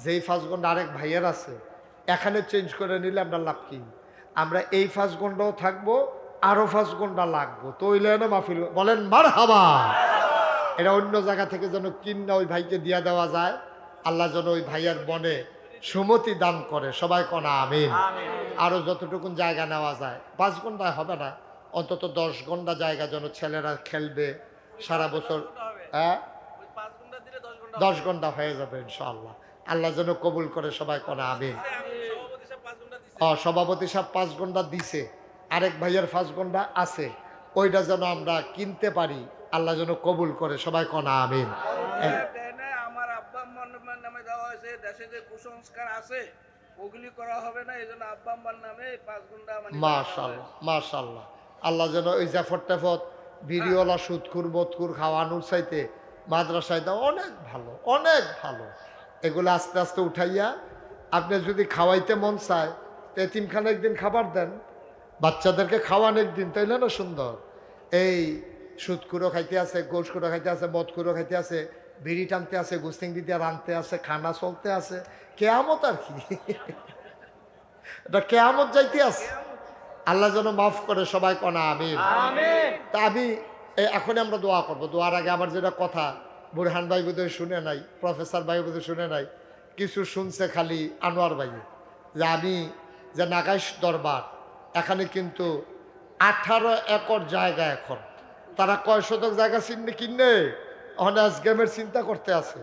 A: যেই 5 ঘন্টা আরেক ভাইয়ের আছে, এখানে চেঞ্জ করে নিলে আমরা লাভ কি? আমরা এই 5 ঘন্টাও থাকবো, আরো 5 ঘন্টা লাগবো, তো ওই লাইনে মাহফিল বলেন মারহাবা। এটা অন্য জায়গা থেকে যেন কিনা ওই ভাইকে দিয়া দেওয়া যায়, আল্লাহ যেন ওই ভাইয়ের মনে সুমতি দান করে, সবাই কনা আমিন। আরো যতটুকুন জায়গা নেওয়া যায়, 5 ঘন্টায় হবে না, অন্তত 10 ঘন্টা জায়গা যেন ছেলেরা খেলবে সারা বছর। হ্যাঁ,
C: 5 ঘন্টা দিলে 10 ঘন্টা
A: 10 ঘন্টা হয়ে যাবে ইনশাআল্লাহ। আল্লাহ যেন কবুল করে, সবাই কনা আমিন।
C: সভাপতি সাহেব 5 ঘন্টা দিছে।
A: সভাপতি সাহেব 5 ঘন্টা দিছে, আরেক ভাইয়ের 5 ঘন্টা আছে, ওইটা যেন আমরা কিনতে পারি, আল্লাহ যেন কবুল করে, সবাই কনা আমিন।
C: দেয় না, আমার আব্বা আম্মার নামে দেওয়া হয়েছে, দেশে যে কুসংস্কার আছে ওগুলি করা হবে না, এজন্য আব্বা আম্মার নামে 5 ঘন্টা মানে
A: মাশাআল্লাহ মাশাআল্লাহ। আল্লাহ যেন ওই জাফর টেফত বিড়িওয়ালা সুদখুর বদখুর খাওয়ানোর চাইতে মাদ্রাসায় দাও অনেক ভালো, অনেক ভালো। এগুলো আস্তে আস্তে উঠাইয়া আপনি যদি খাওয়াইতে মন চায়, তো এতিমখানে একদিন খাবার দেন, বাচ্চাদেরকে খাওয়ান একদিন, তাইলে না সুন্দর। এই সুদখুরো খাইতে আছে, গোশখুরো খাইতে আছে, মদখুরো খাইতে আছে, বিড়ি টানতে আছে, গুস্তিং দিতে রানতে আছে, খানা চলতে আছে, কেয়ামত আর কি, এটা কেয়ামত যাইতে আছে। আল্লাহ যেন মাফ করে, সবাই কনা আমিন। তা আমি এখন আমরা দোয়া করব। দোয়ার আগে আমার যেটা কথা, বুরহান ভাই বোধহয় শুনে নাই, প্রফেসর ভাই বোধহয় শুনে নাই, কিছু শুনছে খালি আনোয়ার ভাই, যে আমি যে নাগাইশ দরবার, এখানে কিন্তু 18 একর জায়গা, এখন তারা কয় শতক জায়গা কিনে ওখানে গেমের চিন্তা করতে আছে।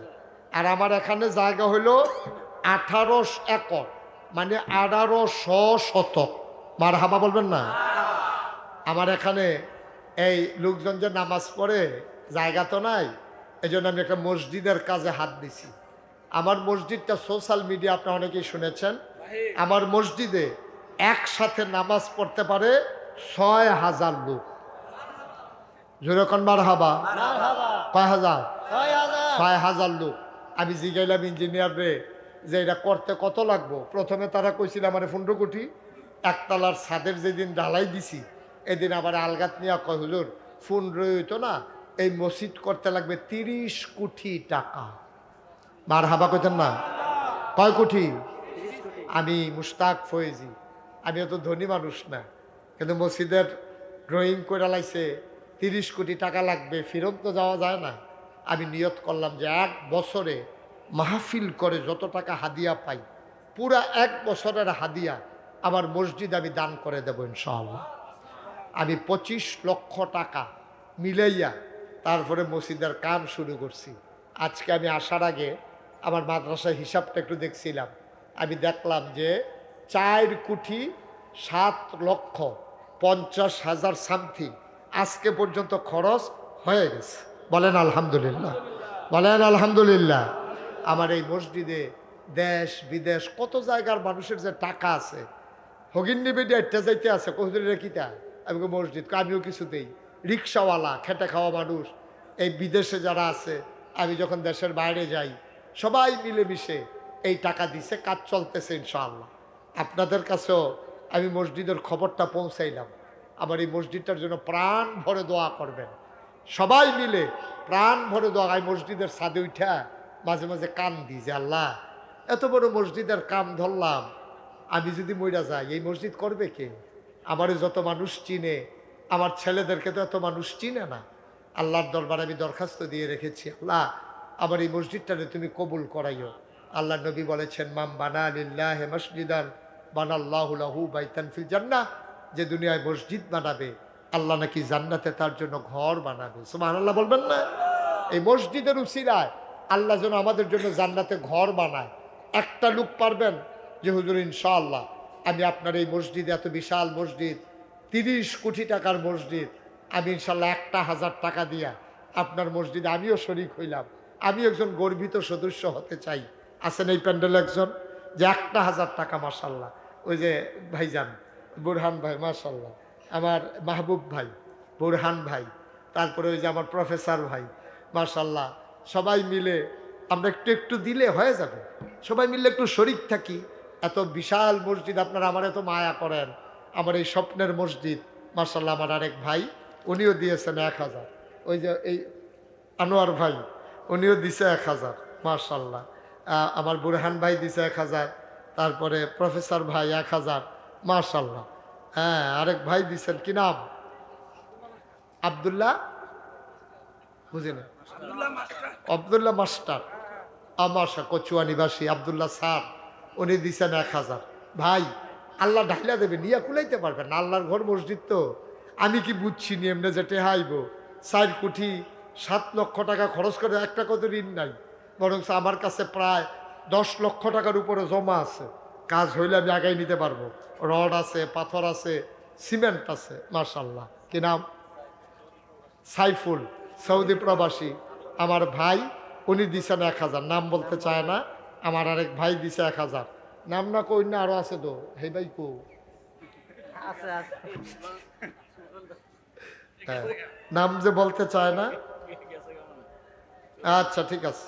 A: আর আমার এখানে জায়গা হইল 18 একর, মানে 1800 শতক। মারহাবা বলবেন না? আমার এখানে এই লোকজন যে নামাজ পড়ে, জায়গা তো নাই, এই জন্য আমি একটা মসজিদের কাজে হাত দিছি। আমার মসজিদটা সোশ্যাল মিডিয়া আপনি অনেকেই শুনেছেন। আমার মসজিদে একসাথে নামাজ পড়তে পারে 6000 লোক। যেরকম মারহাবা, কয় হাজার? 6000 লোক। আমি জিগাইলাম ইঞ্জিনিয়ার রে যে এটা করতে কত লাগবো। প্রথমে তারা কইছিল আমার 15 কোটি। একতলার ছাদের যেদিন ঢালাই দিছি, এদিন আবার আলগাত নিয়ে কয় হুজুর 15 হইতো না, এই মসজিদ করতে লাগবে 30 কোটি টাকা। মারহাবা কইতেন না? কয় কোটি? আমি মুশতাক ফয়েজি, আমি অত ধনী মানুষ না, কিন্তু মসজিদের ড্রয়িং করে লাইছে 30 কোটি টাকা লাগবে, ফেরত তো যাওয়া যায় না। আমি নিয়ত করলাম যে 1 বছরে মাহফিল করে যত টাকা হাদিয়া পাই, পুরা 1 বছরের হাদিয়া আমার মসজিদ আমি দান করে দেব ইনশাআল্লাহ। আমি 25 লক্ষ টাকা মিলাইয়া তারপরে মসজিদের কাম শুরু করছি। আজকে আমি আসার আগে আমার মাদ্রাসার হিসাবটা একটু দেখছিলাম, আমি দেখলাম যে 4 কোটি 7,50,000 সামথিং আজকে পর্যন্ত খরচ হয়ে গেছে। বলেন আলহামদুলিল্লাহ, বলেন আলহামদুলিল্লাহ। আমার এই মসজিদে দেশ বিদেশ কত জায়গার মানুষের যে টাকা আছে, হগিন্নি বেডি একটা যাইতে আছে কহুদুরের কিতা আমি মসজিদ আমিও কিছু দেই। রিক্সাওয়ালা খেটে খাওয়া মানুষ এই বিদেশে যারা আছে, আমি যখন দেশের বাইরে যাই সবাই মিলেমিশে এই টাকা দিছে, কাজ চলতেছে ইনশাআল্লাহ। আপনাদের কাছেও আমি মসজিদের খবরটা পৌঁছাইলাম। আমার এই মসজিদটার জন্য প্রাণ ভরে দোয়া করবেন, সবাই মিলে প্রাণ ভরে দোয়া। আমি মসজিদের ছাদে উঠা মাঝে মাঝে কান দিই যে আল্লাহ এত বড় মসজিদের কাম ধরলাম, আমি যদি মইরা যাই এই মসজিদ করবে কে? আমারে যত মানুষ চিনে, আমার ছেলেদেরকে তো এত মানুষ চিনে না। আল্লাহর দরবারে আমি দরখাস্ত দিয়ে রেখেছি, আল্লাহ আমার এই মসজিদটাকে তুমি কবুল করাইও। আল্লাহ নবী বলেছেন মাম বানা লিল্লাহি মসজিদান বানাল্লাহু লাহু বাইতান ফিল জান্নাহ, যে দুনিয়ায় মসজিদ বানাবে আল্লাহ নাকি জান্নাতে তার জন্য ঘর বানাবে। সুবহানাল্লাহ বলবেন না? এই মসজিদের উসিলায় আল্লাহ যেন আমাদের জন্য জান্নাতে ঘর বানায়। একটা লোক পারবেন যে হুজুর ইনশাআল্লাহ আমি আপনার এই মসজিদে, এত বিশাল মসজিদ, 30 কোটি টাকার মসজিদ, আমি ইনশাল্লাহ 1,000 টাকা দিয়া আপনার মসজিদে আমিও শরিক হইলাম, আমি একজন গর্বিত সদস্য হতে চাই। আছেন এই প্যান্ডেলে একজন যে 1,000 টাকা? মাশাল্লাহ। ওই যে ভাইজান বুরহান ভাই, মাশাল্লাহ, আমার মাহবুব ভাই, বুরহান ভাই, তারপরে ওই যে আমার প্রফেসর ভাই, মাশাল্লাহ, সবাই মিলে আমরা একটু একটু দিলে হয়ে যাবে। সবাই মিলে একটু শরিক থাকি। এত বিশাল মসজিদ, আপনারা আমার এত মায়া করেন, আমার এই স্বপ্নের মসজিদ। মাশাল্লাহ আমার আরেক ভাই উনিও দিয়েছেন 1,000। ওই যে এই আনোয়ার ভাই উনিও দিছে 1,000। মাশাল্লাহ আমার বুরহান ভাই দিছে 1,000, তারপরে প্রফেসর ভাই 1,000। মাশাল্লাহ। হ্যাঁ আরেক ভাই দিছেন, কি নাম? আবদুল্লাহ, বুঝি না? আবদুল্লাহ মাস্টার, আমার কচুয়া নিবাসী আবদুল্লাহ স্যার, উনি দিছেন 1,000। ভাই আল্লাহ ঢাইলা দেবে, নিয়ে কুলাইতে পারবেন না। আল্লাহর ঘর মসজিদ তো আমি কি বুঝছি নি এমনি যে টেহাইব 4 কোটি 7 লক্ষ টাকা খরচ করে একটা কত ঋণ নাই, বরং আমার কাছে প্রায় 10 লক্ষ টাকার উপরে জমা আছে। কাজ হইলে আমি আগাই নিতে পারবো। রড আছে, পাথর আছে, সিমেন্ট আছে। মাশাল্লাহ। কি নাম? সাইফুল, সৌদি প্রবাসী আমার ভাই, উনি দিছেন 1,000। নাম বলতে চায় না। আমার আরেক ভাই দিছে 1,000। নাম না কই না, আরো আছে তো। হে ভাই কো?
B: আছে আছে।
A: হ্যাঁ, নাম যে বলতে চায় না। আচ্ছা ঠিক আছে।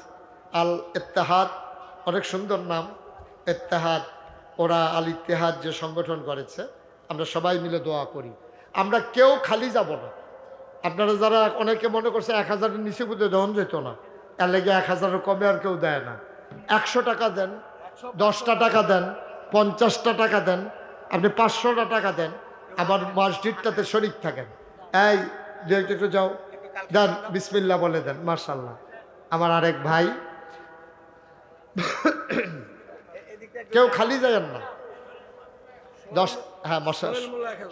A: আল ইত্তেহাদ, অনেক সুন্দর নাম ইত্তেহাদ। ওরা আল ইত্তেহাদ যে সংগঠন করেছে, আমরা সবাই মিলে দোয়া করি। আমরা কেউ খালি যাব না। আপনারা যারা অনেকে মনে করছে 1,000-এর নিচে বুঝে দেওয়া যেত না, এর লেগে 1,000-এর কমে আর কেউ দেয় না। 100 টাকা দেন, 10টা টাকা দেন, 50টা টাকা দেন, আপনি 500টা টাকা দেন, আমার মসজিদটাতে শরিক থাকেন। এই যে একটু যাও দেন, বিসমিল্লাহ বলে দেন। মাশাল্লাহ। আমার আরেক ভাই, কেউ খালি যায়েন না। 10, হ্যাঁ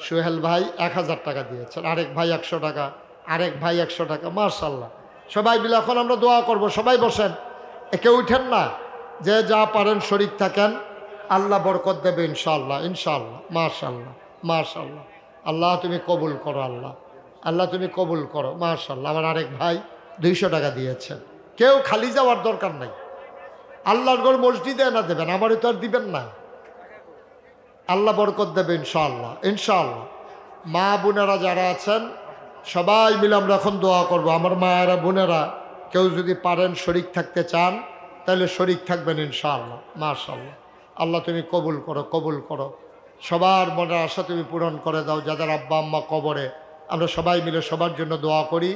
A: সোহেল ভাই 1,000 টাকা দিয়েছেন, আরেক ভাই 100 টাকা, আরেক ভাই 100 টাকা। মাশাল্লাহ। সবাই মিলে এখন আমরা দোয়া করব। সবাই বসেন, কেউ উঠেন না। যে যা পারেন শরিক থাকেন, আল্লাহ বরকত দেবে ইনশাআল্লাহ। ইনশাআল্লাহ। মাশাল্লাহ মাশাল্লাহ। আল্লাহ তুমি কবুল করো, আল্লাহ আল্লাহ তুমি কবুল করো। মাশাল্লাহ। আমার আরেক ভাই 200 টাকা দিয়েছেন। কেউ খালি যাওয়ার দরকার নাই। আল্লাহর ঘর মসজিদে এনে দেবেন, আমারও তো আর দিবেন না। আল্লাহ বরকত দেবে ইনশাআল্লাহ। ইনশাআল্লাহ। মা বোনেরা যারা আছেন সবাই মিলে আমরা এখন দোয়া করব। আমার মায়েরা বোনেরা কেউ যদি পারেন শরিক থাকতে চান তাহলে শরিক থাকবেন ইনশাআল্লাহ। মাশাআল্লাহ। আল্লাহ তুমি কবুল করো, কবুল করো। সবার মনের আশা তুমি পূরণ করে দাও। যাদের আব্বা আম্মা কবরে, আমরা সবাই মিলে সবার জন্য দোয়া করি।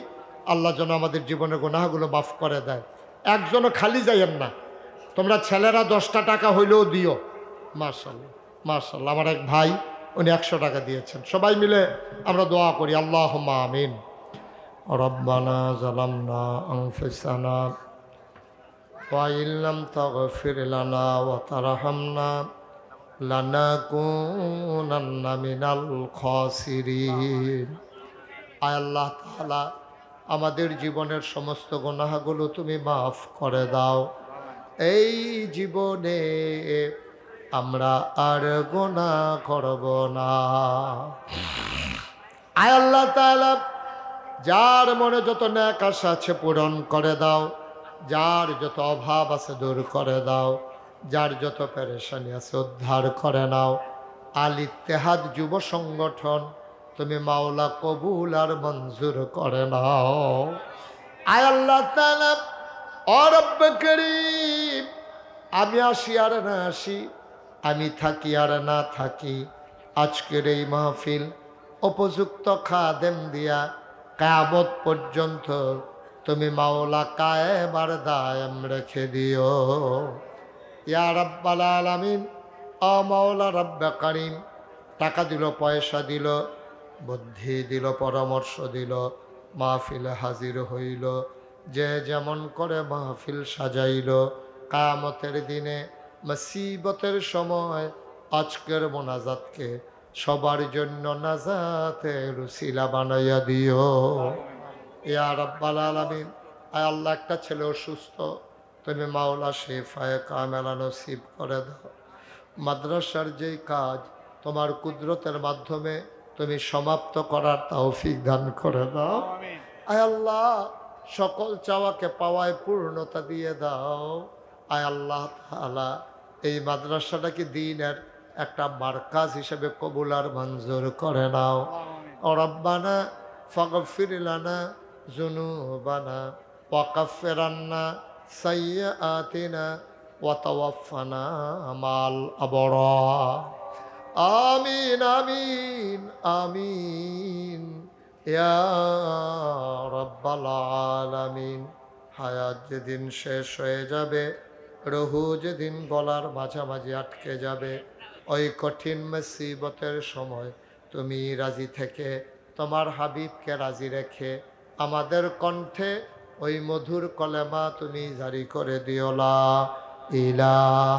A: আল্লাহ যেন আমাদের জীবনের গুনাহগুলো মাফ করে দেয়। একজনও খালি যাইয়েন না। তোমরা ছেলেরা 10টা টাকা হইলেও দিও। মাশাআল্লাহ মাশাআল্লাহ। আমার এক ভাই উনি 100 টাকা দিয়েছেন। সবাই মিলে আমরা দোয়া করি। আল্লাহুম্মা আমিন। রব্বানা যালামনা আনফুসানা ওয়া ইল্লাম তাগফির লানা ওয়া তারহামনা লানাকুনান্না মিনাল খাসিরিন। আয় আল্লাহ তাআলা, আমাদের জীবনের সমস্ত গুনাহগুলো তুমি মাফ করে দাও। এই জীবনে আমরা আর গুনাহ করব না। আয় আল্লাহ তাআলা, যার মনে যত নেক আশা আছে পূরণ করে দাও, যার যত অভাব আছে দূর করে দাও, যার যত পেরেশানি আছে উদ্ধার করে নাও। আল ইত্তেহাদ যুব সংগঠন তুমি মাওলা কবুল আর মঞ্জুর করে নাও। আয় আল্লাহ তাআলা ও রব্বে করিম, আমি আসি আর না আসি, আমি থাকি আর না থাকি, আজকের এই মাহফিল উপযুক্ত খাদেম দিয়া কিয়ামত পর্যন্ত তুমি মাওলা কায়েম আর দায়েম রেখে দিও। ইয়া রাব্বাল আলামিন, ও মাওলা রব্বে করিম, টাকা দিল, পয়সা দিল, বুদ্ধি দিল, পরামর্শ দিল, মাহফিলে হাজির হইল, যে যেমন করে মাহফিল সাজাইল, কিয়ামতের দিনে মুসিবতের সময় আজকের মোনাজাতকে সবার জন্য নাজাতের উসিলা বানাইয়া দিও। ইয়া রাব্বাল আলামিন, আয় আল্লাহ, একটা ছেলে অসুস্থ, তুমি মাওলা শেফায়ে কামেলা নসিব করে দাও। মাদ্রাসার যেই কাজ তোমার কুদরতের মাধ্যমে তুমি সমাপ্ত করার তৌফিক দান করে দাও। আয় আল্লাহ, সকল চাওয়াকে পাওয়ায় পূর্ণতা দিয়ে দাও। আয় আল্লাহ তাআলা, এই মাদ্রাসাটাকে দ্বীনের একটা মারকাজ হিসেবে কবুল আর মঞ্জুর করে নাও। ও রব্বানা ফাগফির লানা যুনুবানা ওয়া কাফির আন্না সাইয়্যাতিনা ওয়া তাওয়াফানা মাল আবরার। আমিন আমিন আমিন ইয়া রাব্বাল আলামিন। হায়াত যেদিন শেষ হয়ে যাবে, রহু যেদিন গলার মাঝামাঝি আটকে যাবে, ওই কঠিন মুসিবতের সময় তুমি রাজি থেকে তোমার হাবিবকে রাজি রেখে আমাদের কণ্ঠে ওই মধুর কলেমা তুমি জারি করে দিও, লা ইলাহা